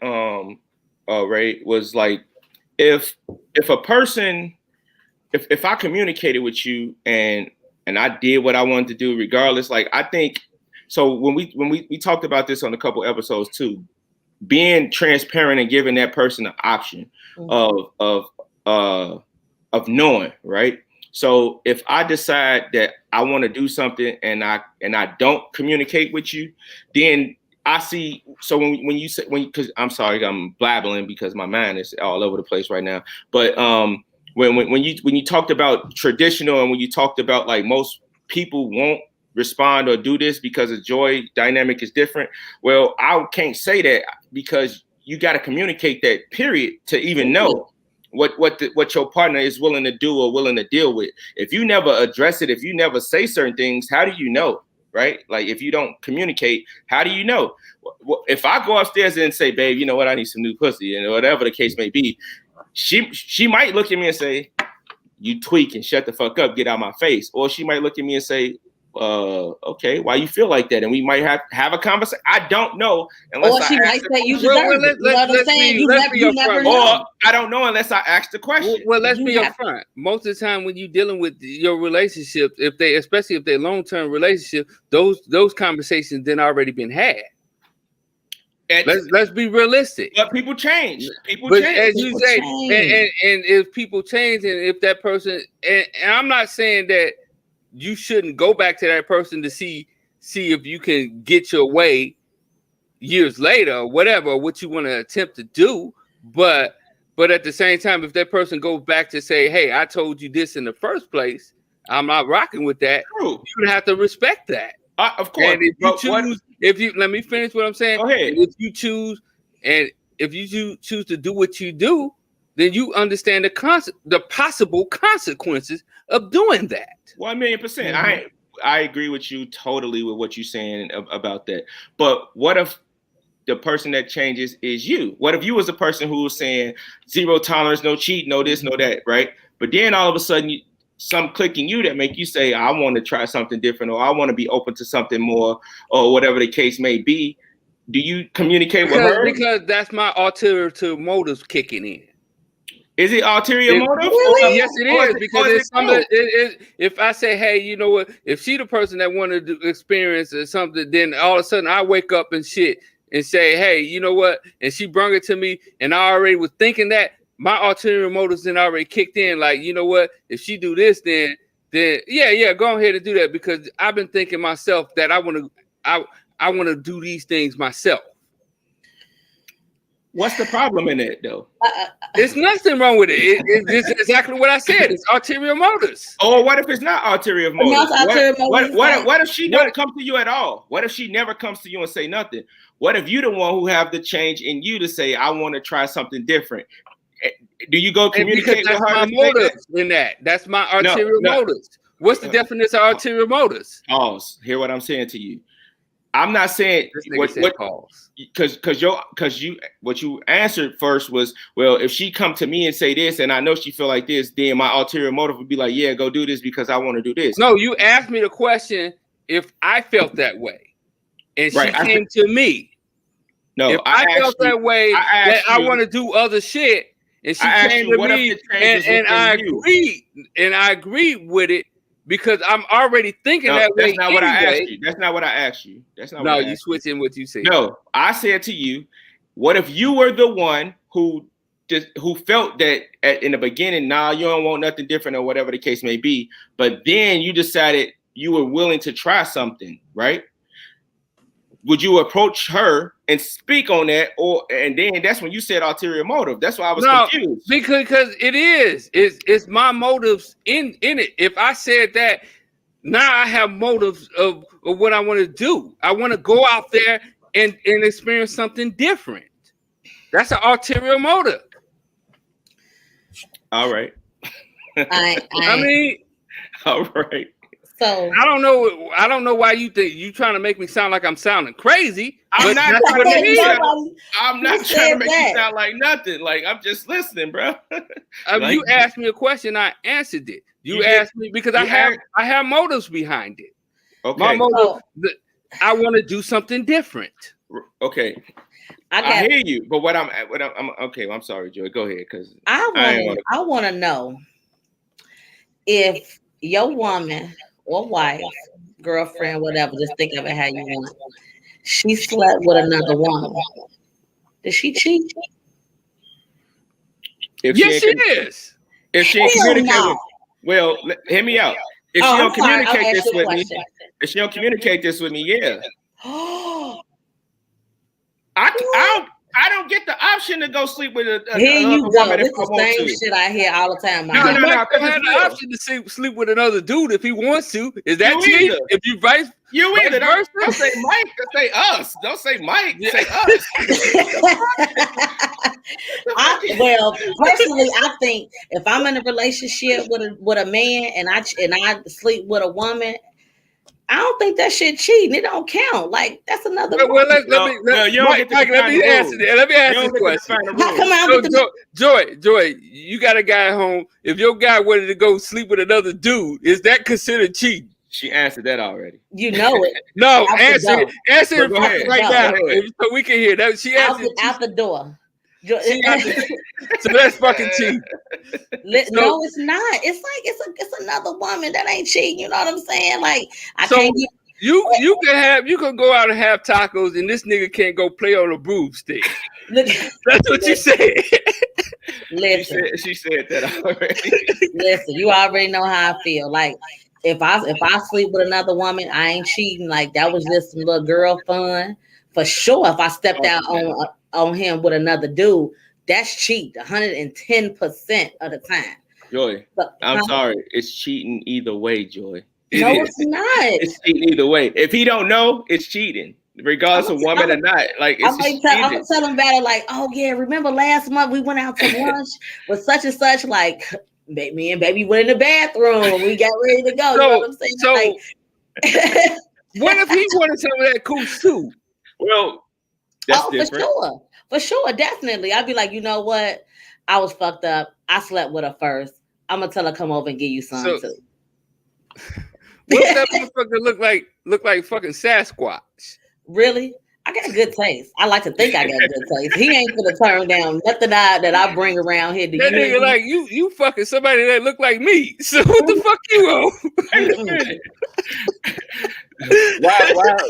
Ray, was like if a person, if I communicated with you and I did what I wanted to do regardless, like I think so when we talked about this on a couple episodes too, being transparent and giving that person an option of knowing, right? So if I decide that I want to do something and I don't communicate with you, then I see. So when you say because I'm sorry, I'm blabbling because my mind is all over the place right now. But when you talked about traditional and when you talked about like most people won't respond or do this because the joy dynamic is different. Well, I can't say that because you got to communicate that period to even know what your partner is willing to do or willing to deal with. If you never address it, if you never say certain things, how do you know, right? Like if you don't communicate, how do you know? If I go upstairs and say, babe, you know what, I need some new pussy, and whatever the case may be, she might look at me and say, you tweak and shut the fuck up, get out my face. Or she might look at me and say, okay, why you feel like that? And we might have a conversation. I don't know unless or she might say you deserve it. You know what I'm saying? You never know. Or I don't know unless I ask the question. Well, let's be upfront. Most of the time when you're dealing with your relationship, especially if they're long-term relationship, those conversations then already been had. Let's be realistic. But people change. As you say, and if people change, and if that person, and I'm not saying that you shouldn't go back to that person to see if you can get your way years later or whatever, what you want to attempt to do. But at the same time, if that person goes back to say, hey, I told you this in the first place, I'm not rocking with that. True. You have to respect that. Of course. And let me finish what I'm saying. Go ahead. If you choose to do what you do, then you understand the possible consequences of doing that. 1,000,000%. Mm-hmm. I agree with you totally with what you're saying about that. But what if the person that changes is you? What if you was a person who was saying zero tolerance, no cheat, no this, no that, right? But then all of a sudden some click in you that make you say, I want to try something different, or I want to be open to something more, or whatever the case may be. Do you communicate with her? Because that's my ulterior motives kicking in. Is it ulterior motive? Really? Yes, it is. Because if I say, hey, you know what? If she the person that wanted to experience or something, then all of a sudden I wake up and shit and say, hey, you know what? And she brought it to me, and I already was thinking that my ulterior motives then already kicked in. Like, you know what? If she do this, then yeah, go ahead and do that, because I've been thinking myself that I want to do these things myself. What's the problem in it, though? There's nothing wrong with it. It's exactly what I said. It's ulterior motives. Or what if it's not ulterior motives? What if she doesn't come to you at all? What if she never comes to you and say nothing? What if you the one who have the change in you to say, I want to try something different? Do you go communicate with her? That's my motives in that. That's my ulterior motives. What's the definition of ulterior motives? Pause. Hear what I'm saying to you. I'm not saying what you answered first was, well, if she come to me and say this and I know she feel like this, then my ulterior motive would be like, yeah, go do this because I want to do this. No, you asked me the question if I felt that way, and she came to me. No, if I felt that way, that I want to do other shit, and she came to me, and I agreed with it, because I'm already thinking that way. That's not what I asked you. That's not what I asked you. That's not. No, you switching what you said. No, I said to you, what if you were the one who felt that in the beginning, nah, you don't want nothing different or whatever the case may be, but then you decided you were willing to try something, right? Would you approach her and speak on that, and then that's when you said ulterior motive? That's why I was confused. Because it's my motives in it. If I said that, now I have motives of what I want to do. I want to go out there and experience something different. That's an ulterior motive. All right. I mean, all right. So I don't know why you think you trying to make me sound like I'm sounding crazy. I'm not trying to make you sound like nothing. Like, I'm just listening, bro. You asked me a question, I answered it. You asked me because I have motives behind it. Okay. My motive, I want to do something different. Okay. I hear you, but I'm okay. I'm sorry, Joy. Go ahead, because I want to know if your woman or wife, girlfriend, whatever, just think of it how you want. She slept with another woman. Did she cheat? Yes, she is. If she communicate, well, hear me out. If she don't communicate this with me, if she don't communicate this with me, yeah. I don't get the option to go sleep with another woman. This is the same shit I hear all the time. No. I have the option to sleep with another dude if he wants to. Is that cheating? If you vice either. Don't say Mike. Say us. Don't say Mike. Say us. Personally, I think if I'm in a relationship with a man and I sleep with a woman, I don't think that shit cheating. It don't count. Like, that's another. Let me answer the question. How come out? Joy, you got a guy at home. If your guy wanted to go sleep with another dude, is that considered cheating? She answered that already. You know it. No, answer it right now, so we can hear that. She answered out the door. So that's fucking cheating. No, it's not. It's like it's another woman that ain't cheating. You know what I'm saying? Like, can't get. You can go out and have tacos, and this nigga can't go play on a broomstick. That's what you said. Listen, she said that already. Listen, you already know how I feel. Like, if I sleep with another woman, I ain't cheating. Like, that was just some little girl fun. For sure, if I stepped out on him with another dude, that's cheat 110% of the time. Joy, I'm sorry. It's cheating either way, Joy. It's not. It's cheating either way. If he don't know, it's cheating. Regardless of woman or not. Like, I'm gonna tell him about it, like, oh yeah, remember last month we went out to lunch with such and such, like, me and baby went in the bathroom, we got ready to go. You know what I'm saying? So what if he wanted some of that cool too? Well, that's different. For sure, definitely. I'd be like, you know what? I was fucked up. I slept with her first. I'm gonna tell her come over and give you some too. What's that motherfucker look like fucking Sasquatch? Really? I got good taste. I like to think I got good taste. He ain't gonna turn down nothing that I bring around here. That nigga like you fucking somebody that look like me. So what the fuck you on?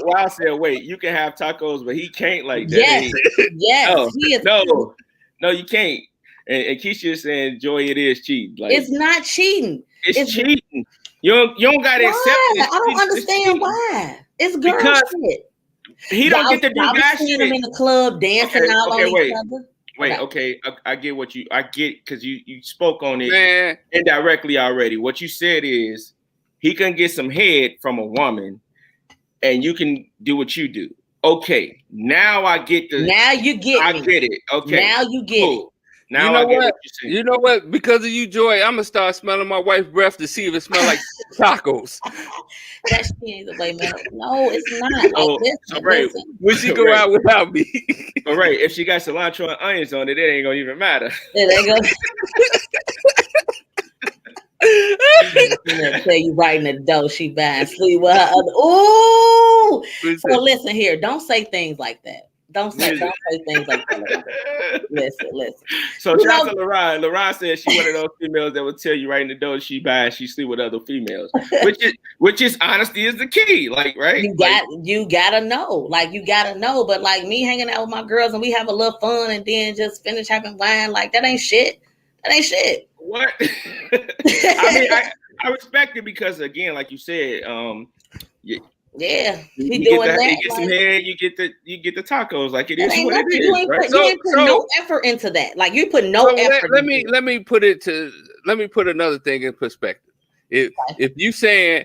Why I said wait, you can have tacos, but he can't like that. Yes. No, you can't. And Keisha is saying, Joy, it is cheating. Like, it's not cheating. It's cheating. You don't gotta accept it. I don't understand why. It's girl shit. He don't get to do that shit. Him in the club dancing all on each other. Wait, okay. I get because you spoke on it indirectly already. What you said is he can get some head from a woman, and you can do what you do. Okay, now I get the. Now you get. I get it. Okay, now you get it. Now you know what? You know what? Because of you, Joy, I'm gonna start smelling my wife's breath to see if it smells like tacos. That shit ain't the way, man. No, it's not. Like, listen. When she go out without me. All right. If she got cilantro and onions on it, it ain't gonna even matter. It ain't gonna tell you right in the dough she buying sleep with her other. Ooh. So listen here. Don't say things like that. Don't say things like that. Listen. So shout out to LaRon. LaRon said she one of those females that will tell you right in the door she buys, she sleep with other females, which is honesty is the key. Like, right? You gotta know. Like, you gotta know. But like me hanging out with my girls and we have a little fun and then just finish having wine, like that ain't shit. That ain't shit. What? I mean, I respect it because again, like you said, you get some head, you get the tacos, like it is what it is. You ain't put no effort into that. Like you put no effort. Let me put another thing in perspective. If you saying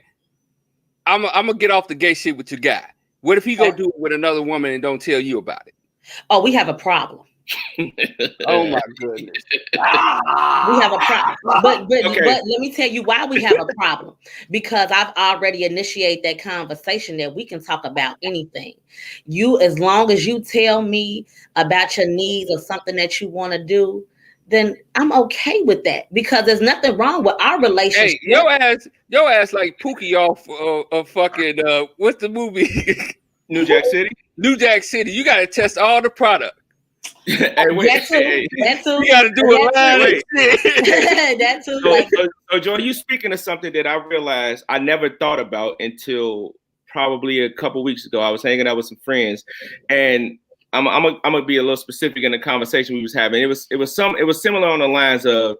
I'm gonna get off the gay shit with your guy, what if he go do it with another woman and don't tell you about it? Oh, we have a problem. Oh my goodness. We have a problem. But let me tell you why we have a problem. Because I've already initiated that conversation that we can talk about anything. As long as you tell me about your needs or something that you want to do, then I'm okay with that because there's nothing wrong with our relationship. Hey, your ass like Pookie off of fucking what's the movie? New Jack City. New Jack City. You gotta test all the product. That too. You gotta do a line of shit. That too. So Joy, you speaking of something that I realized I never thought about until probably a couple weeks ago. I was hanging out with some friends, and I'm gonna be a little specific in the conversation we was having. It was similar on the lines of,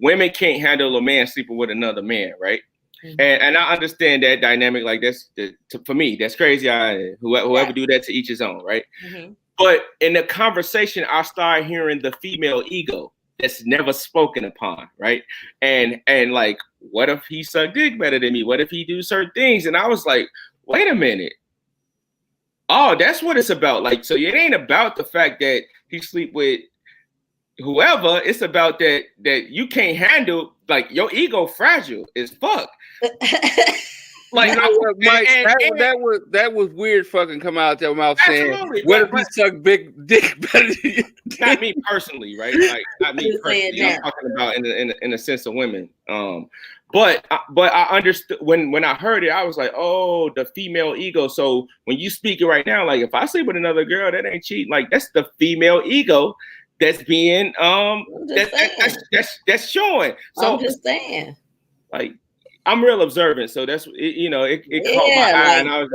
women can't handle a man sleeping with another man, right? Mm-hmm. And I understand that dynamic. Like for me, that's crazy. Whoever do that, to each his own, right? Mm-hmm. But in the conversation, I started hearing the female ego that's never spoken upon, right? And like, what if he suck dick better than me? What if he do certain things? And I was like, wait a minute. Oh, that's what it's about. Like, so it ain't about the fact that he sleep with whoever. It's about that you can't handle, like, your ego fragile as fuck. Like, Mike, that was weird. Fucking come out their mouth saying, "What if he suck big dick better than you?" Not me personally, right? Like, not me personally. I'm talking about in a sense of women. But I understood when I heard it, I was like, oh, the female ego. So when you speak it right now, like, if I sleep with another girl, that ain't cheating. Like, that's the female ego that's being that's showing. So I'm just saying, like, I'm real observant, so that's it caught my eye, and I was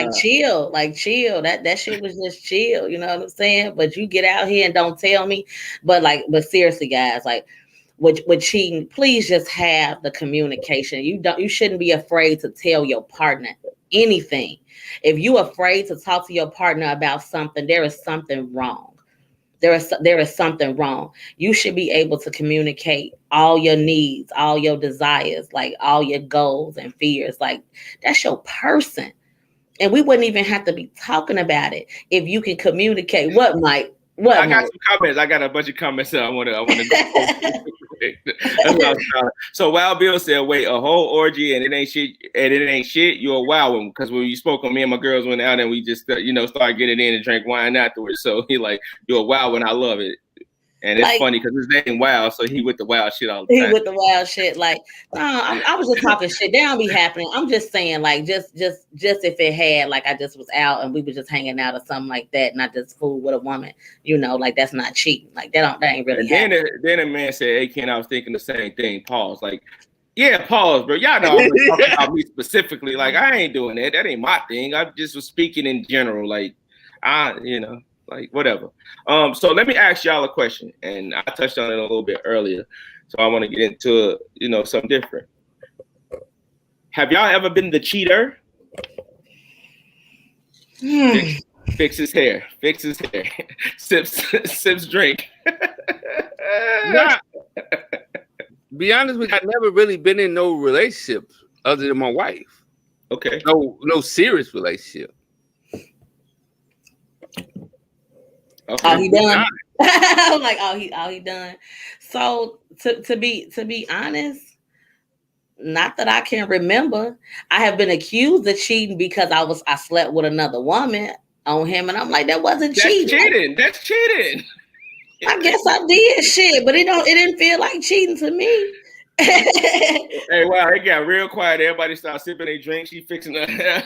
just chill. That shit was just chill. You know what I'm saying? But you get out here and don't tell me. But seriously, guys, like, with cheating, please just have the communication. You shouldn't be afraid to tell your partner anything. If you're afraid to talk to your partner about something, there is something wrong. There is something wrong. You should be able to communicate all your needs, all your desires, like all your goals and fears. Like, that's your person. And we wouldn't even have to be talking about it if you can communicate. What, Mike? I got some comments. I got a bunch of comments that I want to go. That's what I was trying. So Wild Bill said, "Wait, a whole orgy and it ain't shit. You're a wild one." Because when you spoke on, me and my girls went out and we just started getting in and drank wine afterwards. So he like, "You're a wild one. I love it." And it's funny because his name Wild, so he with the wild shit all the time. He with the wild shit. Like, no, I was just talking shit. They don't be happening. I'm just saying, like, just if it had, like, I just was out and we were just hanging out or something like that, and I just fooled with a woman, like, that's not cheating. Like, that ain't really happening. Then a man said, "Hey, Ken, I was thinking the same thing." Pause. Like, yeah, pause, bro. Y'all know I'm talking about me specifically. Like, I ain't doing that. That ain't my thing. I just was speaking in general. Like, like, whatever. So let me ask y'all a question, and I touched on it a little bit earlier, so I want to get into something different. Have y'all ever been the cheater? Fix his hair. Sips drink. Nah. Be honest with you, I've never really been in no relationship other than my wife. Okay. No serious relationship. Okay. All he done. I'm like, all he done. So to be honest, not that I can remember, I have been accused of cheating because I slept with another woman on him, and I'm like, that wasn't cheating. That's cheating. I guess I did shit, but it didn't feel like cheating to me. Hey, wow, it got real quiet. Everybody started sipping their drink. She fixing that.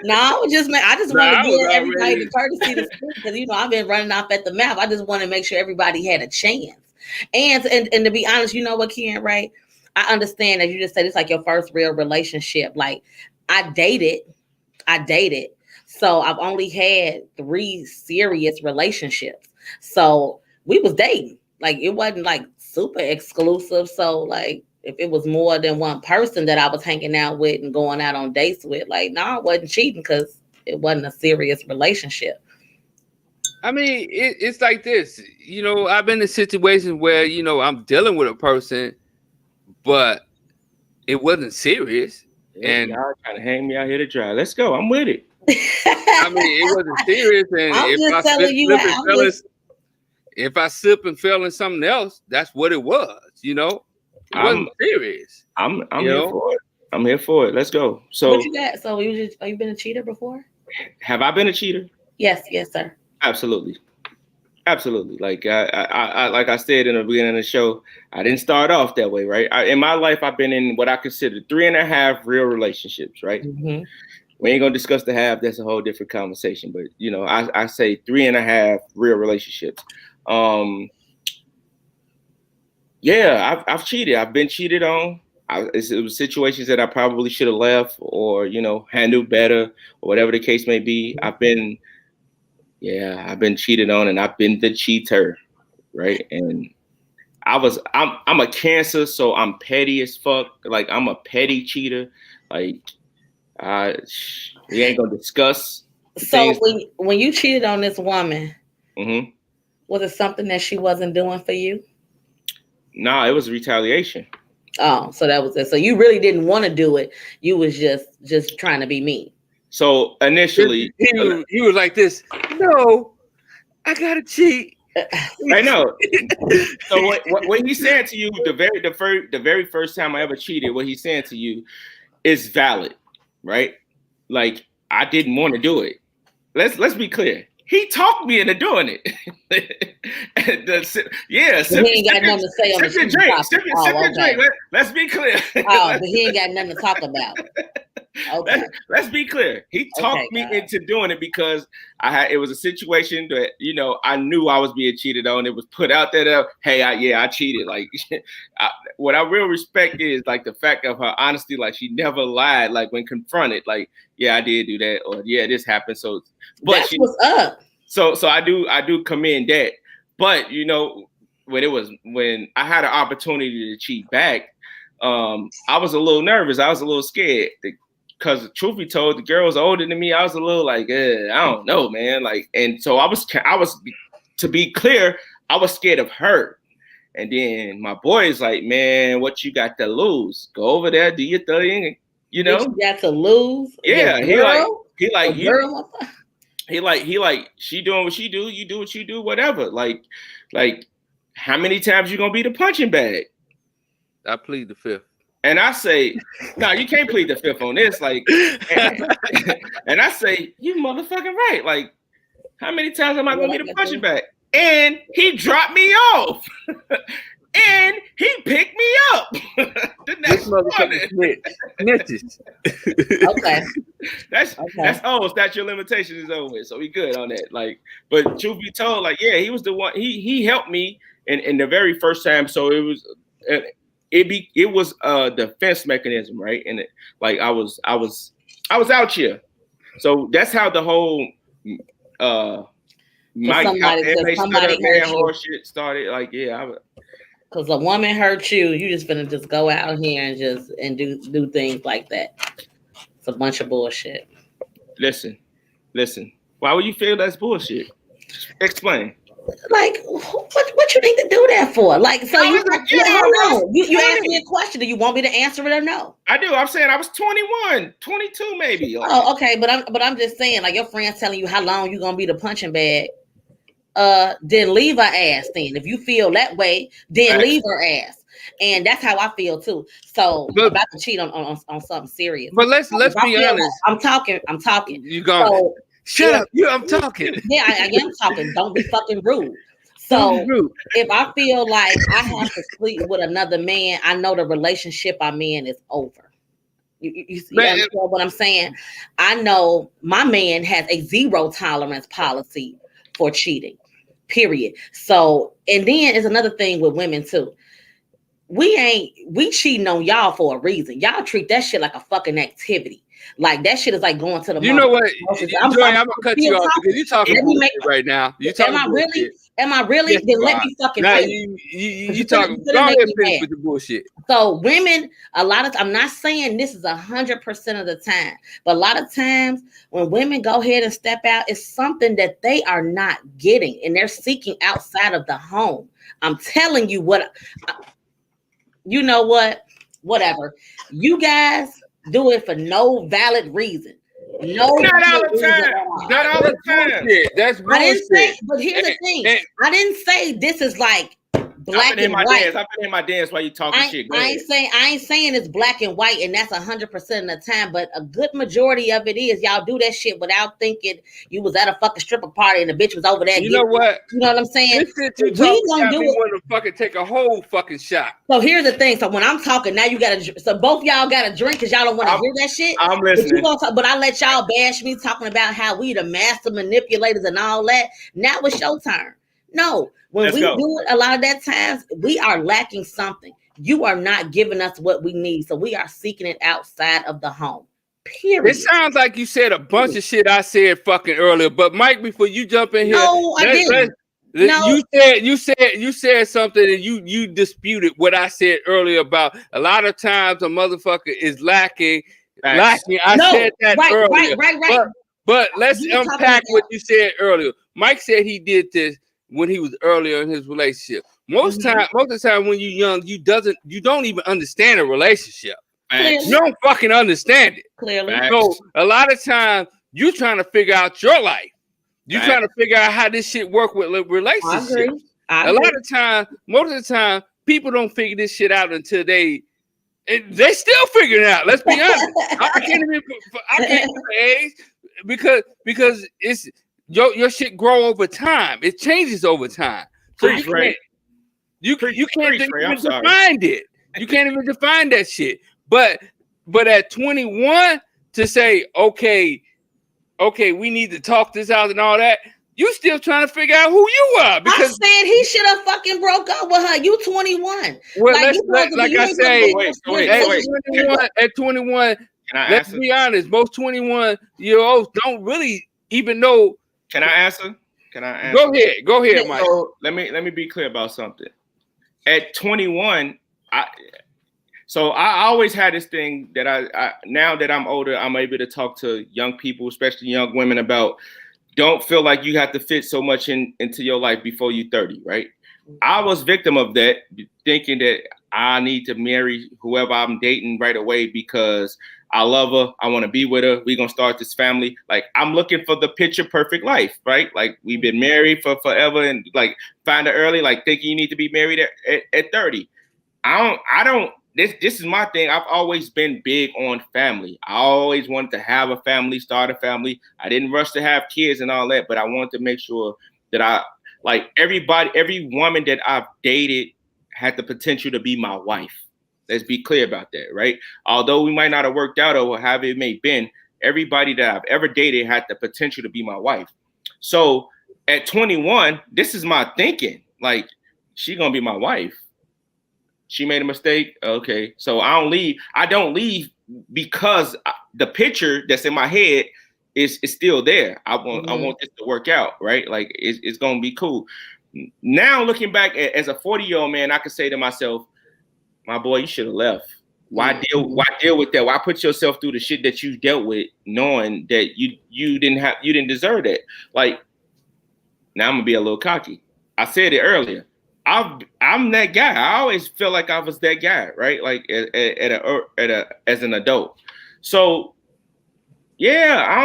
No, I just want to give everybody the courtesy to speak because I've been running off at the mouth. I just want to make sure everybody had a chance. And to be honest, you know what, Ken, right? I understand that you just said it's like your first real relationship. Like I dated. So I've only had 3 serious relationships. So we was dating. Like it wasn't like super exclusive. So like if it was more than one person that I was hanging out with and going out on dates with, like no, I wasn't cheating because it wasn't a serious relationship. I mean, it's like this. I've been in situations where I'm dealing with a person, but it wasn't serious. And y'all trying to hang me out here to dry. Let's go. I'm with it. I mean, it wasn't serious. And if I slip and fell in something else, that's what it was. It wasn't serious. I'm here for it. I'm here for it. Let's go. So what you got? So have you been a cheater before? Have I been a cheater? Yes, sir. Absolutely. Like I like I said in the beginning of the show, I didn't start off that way, right? In my life, I've been in what I consider 3.5 real relationships, right? Mm-hmm. We ain't gonna discuss the half. That's a whole different conversation. But I say 3.5 real relationships. Yeah, I've cheated. I've been cheated on. It was situations that I probably should have left or handled better or whatever the case may be. I've been cheated on and I've been the cheater, right? And I'm a Cancer, so I'm petty as fuck. Like I'm a petty cheater. Like we ain't gonna discuss. So when you cheated on this woman, mm-hmm. Was it something that she wasn't doing for you? No, it was retaliation. Oh, so that was it. So you really didn't want to do it. You was just trying to be mean. So initially, he was like this. No, I gotta cheat. I know. So what he's saying to you, the very first time I ever cheated, what he's saying to you is valid, right? Like I didn't want to do it. Let's be clear. He talked me into doing it. He ain't got nothing to say on the drink. Sip your drink. Let's be clear. But he ain't got nothing to talk about. Okay. Let's be clear. He talked me into doing it because it was a situation that I knew I was being cheated on. It was put out there. Hey, I cheated. Like what I real respect is like the fact of her honesty. Like she never lied. Like when confronted, like I did do that, or this happened. So, but that's what's up. So I do commend that. But when I had an opportunity to cheat back, I was a little nervous. I was a little scared. Because truth be told, the girl was older than me. I was a little like, I don't know, man. Like, and so I was, to be clear, I was scared of her. And then my boy is like, man, what you got to lose? Go over there, do your thing. What you got to lose? Yeah, he like, she doing what she do, you do what you do, whatever. Like, how many times you gonna be the punching bag? I plead the fifth. And I say, no, you can't plead the fifth on this. Like, and I say, you motherfucking right. Like, how many times am I going to be the punching bag? And he dropped me off. And he picked me up. The next morning. Okay. That's statute of limitations is over with. So we good on that. Like, but truth be told, like, yeah, he was the one. He helped me in the very first time. So it was. It was a defense mechanism, right? And I was out here, so that's how the whole shit started. Like, because a woman hurt you, you just gonna just go out here and do things like that. It's a bunch of bullshit. Listen. Why would you feel that's bullshit? Explain. Like, what you need to do that for? Like, so you asked me a question. Do you want me to answer it or no? I do. I'm saying I was 21, 22 maybe. Oh, okay. But I'm just saying, like, your friend's telling you how long you gonna be the punching bag. Then leave her ass then. If you feel that way, then leave her ass. And that's how I feel too. So I'm about to cheat on something serious. But let's be honest. I'm talking. You go. Shut up. I'm talking. Yeah, I am talking. Don't be fucking rude. So if I feel like I have to sleep with another man, I know the relationship I'm in is over. You understand what I'm saying? I know my man has a 0 tolerance policy for cheating, period. So, and then it's another thing with women too. We cheating on y'all for a reason. Y'all treat that shit like a fucking activity. Like that shit is like going to the. You know what? I'm gonna cut you off because you're talking bullshit right now. You talking? Am I really? Yes, then let me fucking. Now you talking? Go ahead and finish with the bullshit. So women, a lot of. I'm not saying this is 100% of the time, but a lot of times when women go ahead and step out, it's something that they are not getting, and they're seeking outside of the home. I'm telling you what. You know what? Whatever. You guys do it for no valid reason. No, not all the time. Not all the time. That's bullshit. I didn't say, but here's the thing. I didn't say this is like black and white. I've been in my dance while you talking shit. I ain't saying it's black and white, and that's 100% of the time. But a good majority of it is y'all do that shit without thinking you was at a fucking stripper party and the bitch was over there. You know what? You know what I'm saying? We don't do it. Want to fucking take a whole fucking shot. So here's the thing. So when I'm talking, now you gotta. So both y'all gotta drink because y'all don't want to hear that shit. I'm listening. But I let y'all bash me talking about how we the master manipulators and all that. Now it's your turn. No, when we do it, a lot of that times we are lacking something. You are not giving us what we need, so we are seeking it outside of the home. Period. It sounds like you said a bunch of shit I said fucking earlier, but Mike, before you jump in here, no, I didn't. No. You said something and you disputed what I said earlier about a lot of times a motherfucker is lacking. I said that earlier. Right. But let's unpack what you said earlier. Mike said he did this when he was earlier in his relationship. Most of the time when you're young, you don't even understand a relationship. You don't fucking understand it. Clearly. So a lot of times you trying to figure out your life. You trying to figure out how this shit work with relationships. A lot of times, most of the time, people don't figure this shit out until they still figuring it out. Let's be honest. I can't even age because it's your shit grow over time. It changes over time. So you can't even define it. You can't even define that shit. But at 21 to say, okay, we need to talk this out and all that, you still trying to figure out who you are. Because I said he should have fucking broke up with her. You 21. Well, at 21, let's be honest, most 21-year-olds don't really even know. Can I answer? Go ahead, Mike. So let me be clear about something. At 21, I always had this thing that I now that I'm older, I'm able to talk to young people, especially young women, about don't feel like you have to fit so much into your life before you're 30, right? I was victim of that, thinking that I need to marry whoever I'm dating right away because I love her. I want to be with her. We're going to start this family. Like, I'm looking for the picture perfect life, right? Like, we've been married for forever and like find her early, like thinking you need to be married at 30. This is my thing. I've always been big on family. I always wanted to have a family, start a family. I didn't rush to have kids and all that, but I wanted to make sure that every woman that I've dated had the potential to be my wife. Let's be clear about that, right? Although we might not have worked out or however it may have been, everybody that I've ever dated had the potential to be my wife. So at 21, this is my thinking. Like, she gonna be my wife. She made a mistake. Okay. So I don't leave because the picture that's in my head is still there. I want this to work out, right? Like it's gonna be cool. Now looking back as a 40-year-old man, I could say to myself, my boy, you should have left. Why deal with that? Why put yourself through the shit that you dealt with, knowing that you didn't deserve that? Like, now I'm gonna be a little cocky. I said it earlier. I'm that guy. I always feel like I was that guy, right? Like as an adult. So yeah, I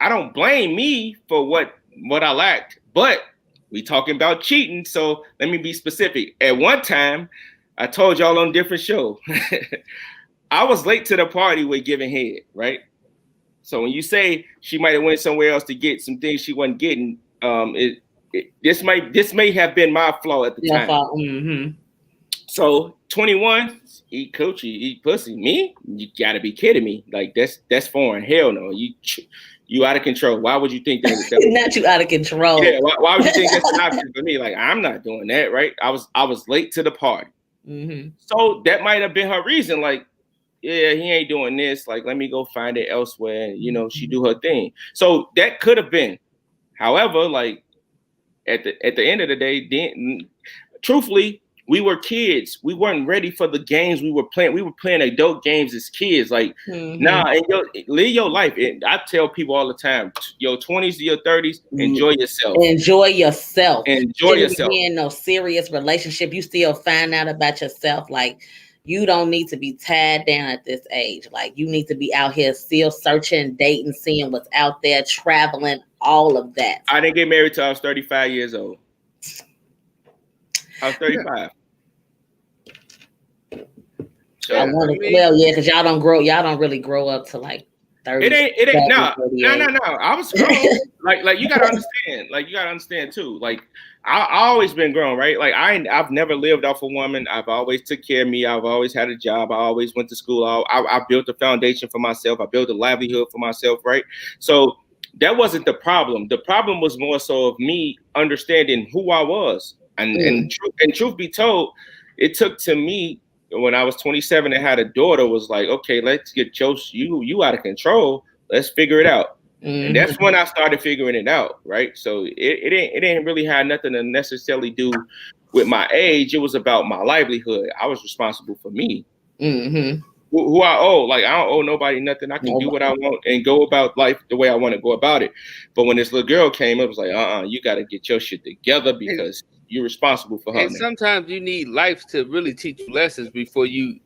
don't blame me for what I lacked, but we talking about cheating. So let me be specific. At one time, I told y'all on a different show, I was late to the party with giving head, right? So when you say she might have went somewhere else to get some things she wasn't getting, this may have been my flaw at the time. Mm-hmm. So 21, eat coochie, eat pussy. Me? You gotta be kidding me. Like that's foreign. Hell no. You out of control. Why would you think that? Not you out of control. Yeah. Why would you think that's an option for me? Like, I'm not doing that, right? I was late to the party. Mm-hmm. So that might have been her reason. Like, yeah, he ain't doing this. Like, let me go find it elsewhere. And, she do her thing. So that could have been. However, like at the end of the day, truthfully, we were kids. We weren't ready for the games we were playing. We were playing adult games as kids. Like, nah, and live your life. And I tell people all the time, your 20s to your 30s, enjoy yourself. Enjoy yourself. Enjoy yourself. Be in no serious relationship. You still find out about yourself. Like, you don't need to be tied down at this age. Like, you need to be out here still searching, dating, seeing what's out there, traveling, all of that. I didn't get married till I was 35 years old. I was 35. So, because y'all don't really grow up to like 30. It ain't no. I was grown. like you gotta understand. Like, you gotta understand too. Like, I always been grown, right? Like, I've never lived off a woman. I've always took care of me. I've always had a job. I always went to school. I built a foundation for myself. I built a livelihood for myself, right? So that wasn't the problem. The problem was more so of me understanding who I was. And truth be told, it took to me when I was 27 and had a daughter was like, okay, let's get you out of control. Let's figure it out. And that's when I started figuring it out, right? So it didn't really have nothing to necessarily do with my age. It was about my livelihood. I was responsible for me. Mm-hmm. Who I owe. Like, I don't owe nobody nothing. I can do what I want and go about life the way I want to go about it. But when this little girl came, it was like, you got to get your shit together because you're responsible for her. And sometimes you need life to really teach you lessons before you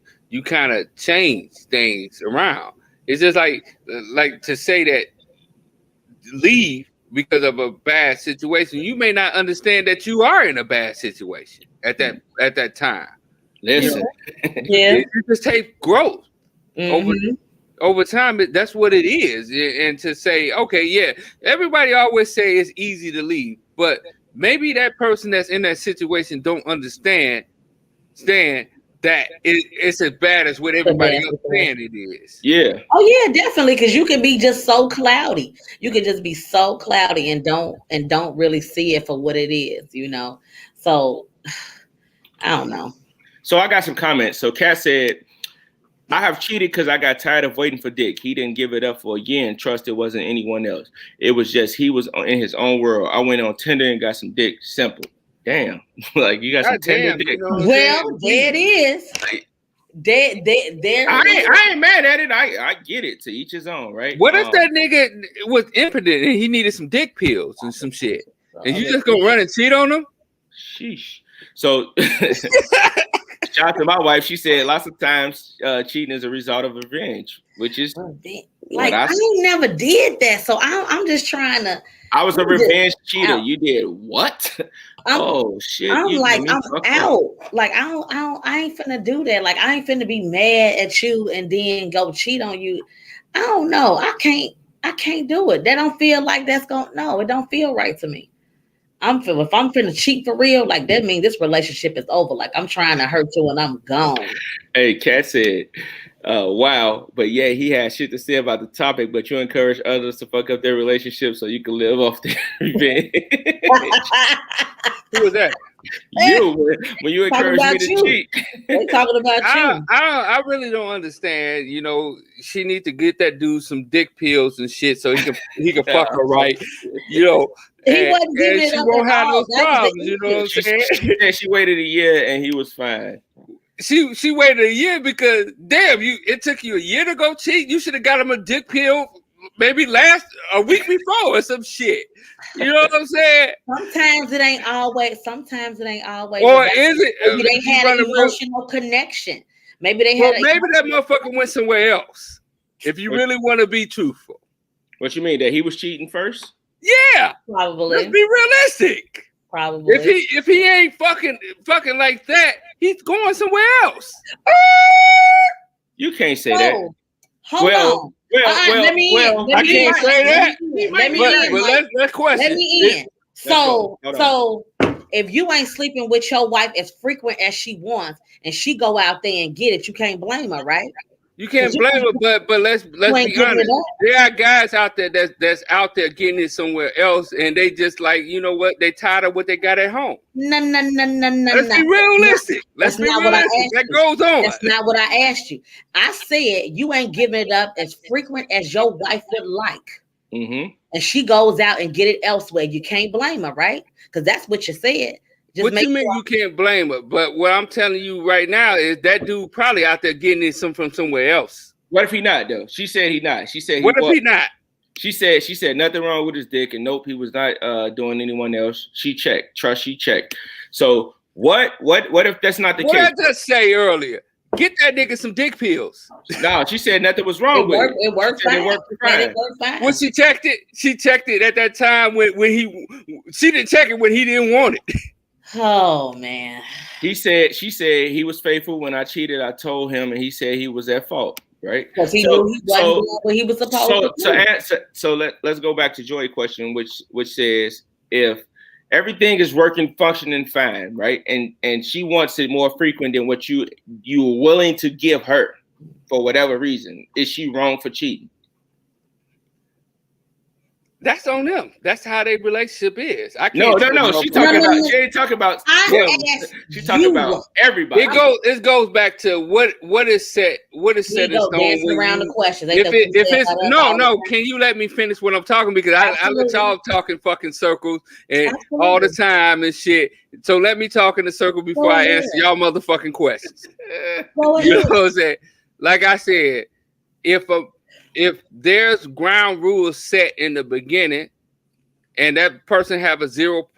kind of change things around. It's just like to say that leave because of a bad situation. You may not understand that you are in a bad situation at that time. Listen, it just takes growth over time. That's what it is. And to say, okay, yeah, everybody always say it's easy to leave, but maybe that person that's in that situation don't understand that it's as bad as what everybody else saying it is. Yeah. Oh yeah, definitely. Because you can be just so cloudy. You can just be so cloudy and don't really see it for what it is. So I don't know. So I got some comments. So Kat said, I have cheated because I got tired of waiting for dick. He didn't give it up for a year and trust it wasn't anyone else. It was just he was in his own world. I went on Tinder and got some dick. Simple. Damn. Like, you got some Tinder dick. Well, there it is. There I ain't mad at it. I get it. To each his own, right? What if that nigga was impotent and he needed some dick pills and some shit? And you just gonna run and cheat on him? Sheesh. So shout out to my wife. She said lots of times cheating is a result of revenge, which is like I ain't never did that. So I'm just trying to. I was a revenge cheater. You did what? Oh shit! I'm like I'm out. Like I ain't finna do that. Like I ain't finna be mad at you and then go cheat on you. I don't know. I can't do it. That don't feel like that's gonna. No, it don't feel right to me. If I'm finna cheat for real, like that means this relationship is over. Like I'm trying to hurt you and I'm gone. Hey, Kat said, wow, but yeah, he had shit to say about the topic, but you encourage others to fuck up their relationship so you can live off their revenge. Who was that? You, when you encourage me to cheat. They talking about you. I really don't understand. She needs to get that dude some dick pills and shit so he can fuck her right. He wasn't giving it she up won't have no problems. You know what I'm saying? She waited a year and he was fine. She waited a year because damn, it took you a year to go cheat. You should have got him a dick pill maybe last a week before or some shit. You know what I'm saying? Sometimes it ain't always. Or is it? Maybe they had an emotional connection. Maybe they had. Maybe that motherfucker went somewhere else. If you really want to be truthful. What you mean, that he was cheating first? Yeah, probably. Let's be realistic. Probably. If he ain't fucking like that, he's going somewhere else. You can't say that. Hold on. I can't say that. Let's question. Let me in. So if you ain't sleeping with your wife as frequent as she wants, and she go out there and get it, you can't blame her, right? You can't blame her, but let's be honest. There are guys out there that's out there getting it somewhere else, and they just like, you know what? They tired of what they got at home. No. Let's be realistic. Let's be realistic. That goes on. That's not what I asked you. I said you ain't giving it up as frequent as your wife would like. Mm-hmm. And she goes out and get it elsewhere. You can't blame her, right? Because that's what you said. What you mean you can't blame her? But what I'm telling you right now is that dude probably out there getting it from somewhere else. What if he not though? She said he not. She said what if he not? She said nothing wrong with his dick, and nope, he was not doing anyone else. She checked. Trust, she checked. So what if that's not the case? What I just say earlier? Get that nigga some dick pills. No, she said nothing was wrong with it. It worked fine. It worked fine. When she checked it at that time when she didn't check it when he didn't want it. Oh man. She said he was faithful when I cheated. I told him, and he said he was at fault, right? Because he knew he wasn't doing what he was supposed to do. Let's go back to Joy's question, which says if everything is working, functioning fine, right? And she wants it more frequent than what you were willing to give her for whatever reason. Is she wrong for cheating? That's on them. That's how their relationship is. I can't. No. She ain't talking about. She's talking about everybody. It goes back to what is set. What is set in stone. Dancing around the question. If it's no. Can you let me finish what I'm talking? Because I let y'all talk in fucking circles and all the time and shit. So let me talk in the circle before I answer y'all motherfucking questions. You know what I'm saying? Like I said, if there's ground rules set in the beginning and that person have a zero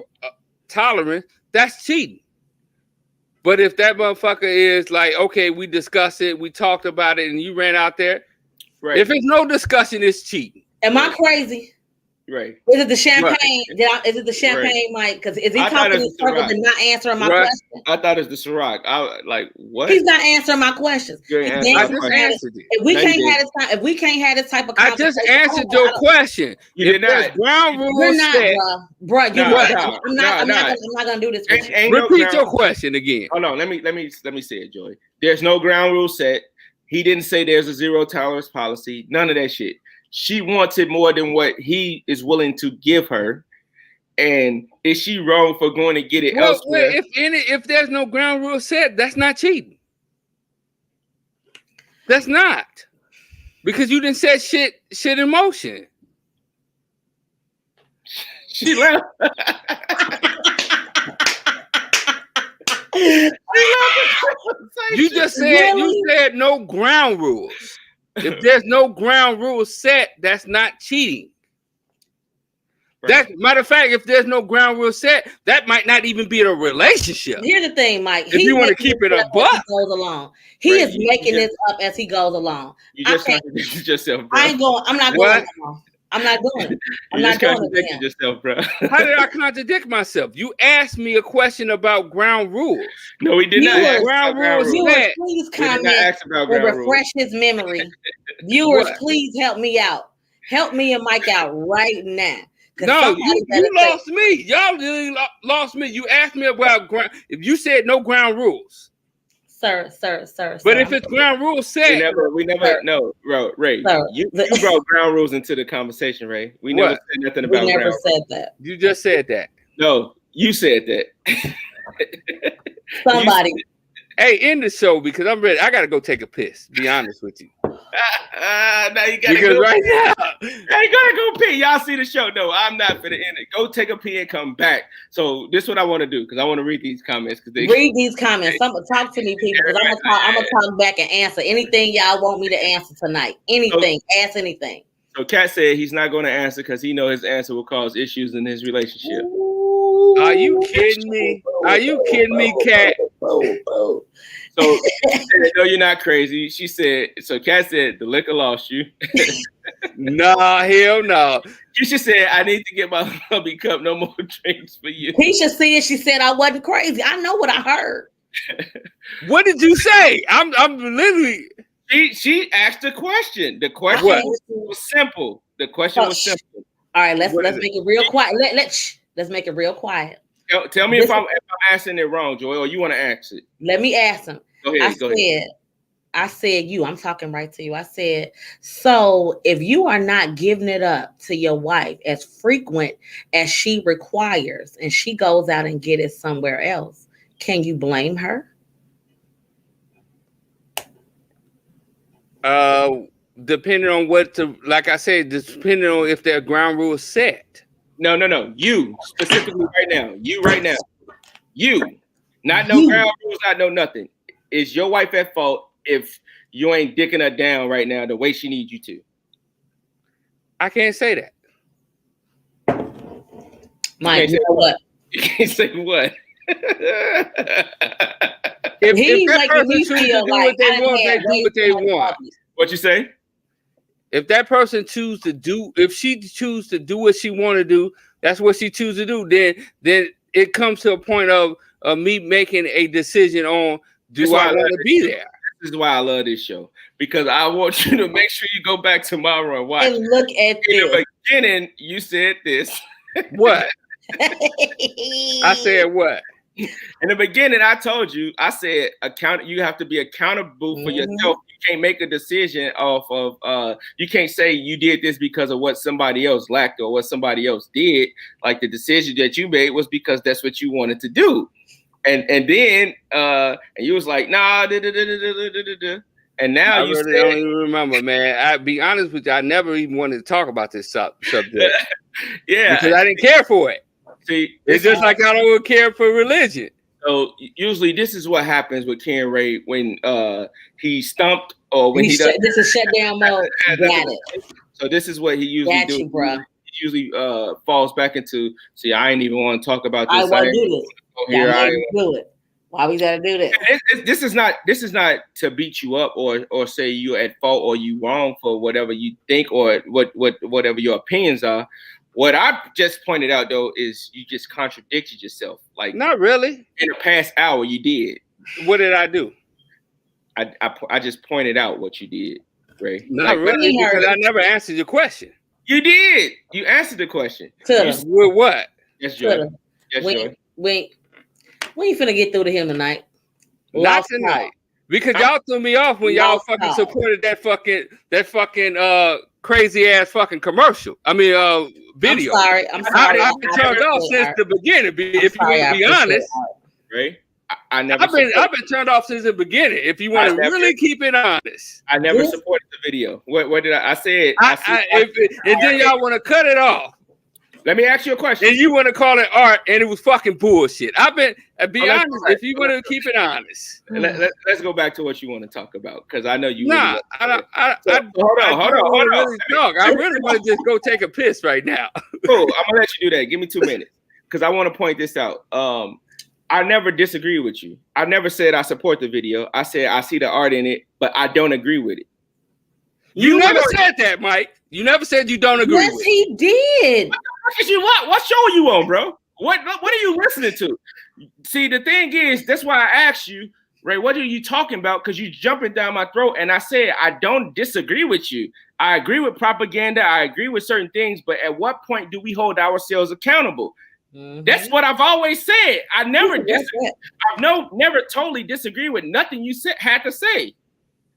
tolerance, that's cheating. But if that motherfucker is like, okay, we discussed it, we talked about it, and you ran out there, right? If it's no discussion, it's cheating. Am I crazy? Right. Is it the champagne? Right. Is it the champagne, Mike? Because is he talking in circles and not answering my question? I thought it's the Ciroc. I like what? He's not answering my questions. I just answered it. If we can't have this type of conversation, I just answered your question. You did not. Ground rules. We're not, bro. I'm not gonna do this. Repeat your question again. Oh no, let me say it, Joy. There's no ground rule set. He didn't say there's a zero tolerance policy. None of that shit. She wants it more than what he is willing to give her. And is she wrong for going to get it elsewhere? If there's no ground rule set, that's not cheating. That's not. Because you didn't set shit in motion. She left. You just said no ground rules. If there's no ground rules set, that's not cheating. Right. Matter of fact, if there's no ground rules set, that might not even be a relationship. Here's the thing, Mike. If you want to keep it a buck, goes along. He is making this up as he goes along. You just contradicted yourself, bro. I'm not going along. I'm not doing it. I'm not doing it. Yourself, bro. How did I contradict myself? You asked me a question about ground rules. No, we did not. Ground rules. Viewers, please comment and refresh his memory. Viewers, please help me out. Help me and Mike out right now. No, you lost me. Y'all really lost me. You asked me about ground. If you said no ground rules. Sir. But if it's ground rules set, we never no, Ray. You brought ground rules into the conversation, Ray. We never said nothing about ground rules. We never said that. You just said that. No, you said that. Somebody. Hey, end the show because I'm ready. I gotta go take a piss. Be honest with you. Now you gotta go right now. Now you gotta go pee. Y'all see the show? No, I'm not finna end it. Go take a pee and come back. So this is what I want to do because I want to read these comments. Read these comments. Talk to me, people. Because I'm gonna talk back and answer anything y'all want me to answer tonight. Anything. Ask anything. So Kat said he's not going to answer because he knows his answer will cause issues in his relationship. Are you kidding me? Are you kidding me, Kat? So she said, no, you're not crazy. She said, so Kat said, the liquor lost you. Nah, hell no. Keisha said, I need to get my hubby cup. No more drinks for you. Keisha said, she said I wasn't crazy. I know what I heard. What did you say? I'm literally. She asked a question. The question was simple. The question was simple. All right, let's make it real quiet. Let's make it real quiet. Tell me if I'm asking it wrong, Joy, or you want to ask it. Let me ask him. Go ahead. I said you. I'm talking right to you. I said, so if you are not giving it up to your wife as frequent as she requires, and she goes out and get it somewhere else, can you blame her? Depending on like I said, depending on if their ground rules set. No. You specifically right now. You. Not no ground rules, not no nothing. Is your wife at fault if you ain't dicking her down right now the way she needs you to? I can't say that. Mike, you know what? You can't say what? If that person chooses to do what they want, they do what they want. What you say? If that person chooses to do, if she chooses to do what she want to do, that's what she chooses to do. Then it comes to a point of me making a decision on do I want to be there. This is why I love this show, because I want you to make sure you go back tomorrow and watch. And look at this. In the beginning, you said this. What? I said what? In the beginning, I told you, I said, you have to be accountable for yourself. You can't make a decision off of, you can't say you did this because of what somebody else lacked or what somebody else did. Like the decision that you made was because that's what you wanted to do. And then and you was like, nah, and now you really don't even remember, man. I'll be honest with you, I never even wanted to talk about this subject. Yeah. Because I didn't care for it. See, it's just like I don't care for religion. So usually this is what happens with Ken Ray when he's stumped or when he does. This is shutdown mode. Got it. So this is what he usually do. You, bro. He usually falls back into. See, I ain't even want to talk about this. I want to do this. Do it. Why we gotta do this? This is not to beat you up or say you're at fault or you wrong for whatever you think or whatever your opinions are. What I just pointed out, though, is you just contradicted yourself. Like, not really. In the past hour, you did. What did I do? I just pointed out what you did, Ray. Not really, because I never answered your question. You did. You answered the question. With what? Yes, Joy. Yes, Joy. We ain't finna get through to him tonight. Not tonight. Because y'all threw me off when y'all fucking supported that fucking crazy ass fucking commercial. I mean, video. I'm sorry. I've been turned off since the beginning. If you want to be honest, right? I've been turned off since the beginning. If you want to really keep it honest, I never supported the video. What did I said? And then y'all want to cut it off. Let me ask you a question. And you want to call it art, and it was fucking bullshit. Be honest. If you want to keep it honest, let's go back to what you want to talk about, because I know you. Nah, hold on. Really talk. I really want to just go take a piss right now. Cool. I'm gonna let you do that. Give me 2 minutes, because I want to point this out. I never disagree with you. I never said I support the video. I said I see the art in it, but I don't agree with it. You never said that, Mike. You never said you don't agree. Yes, he did. What show are you on, bro? What are you listening to? See, the thing is, that's why I asked you, Ray, what are you talking about? Because you jumping down my throat, and I said I don't disagree with you. I agree with propaganda. I agree with certain things, but at what point do we hold ourselves accountable? Mm-hmm. That's what I've always said. I never never totally disagree with nothing you had to say.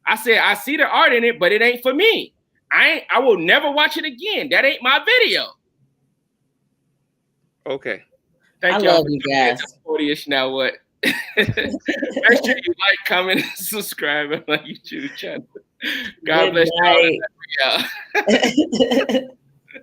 I said I see the art in it, but it ain't for me. I will never watch it again. That ain't my video. Okay. Thank you. I love you guys. 40ish now what? Make sure you like, comment, and subscribe on my YouTube channel. God bless you.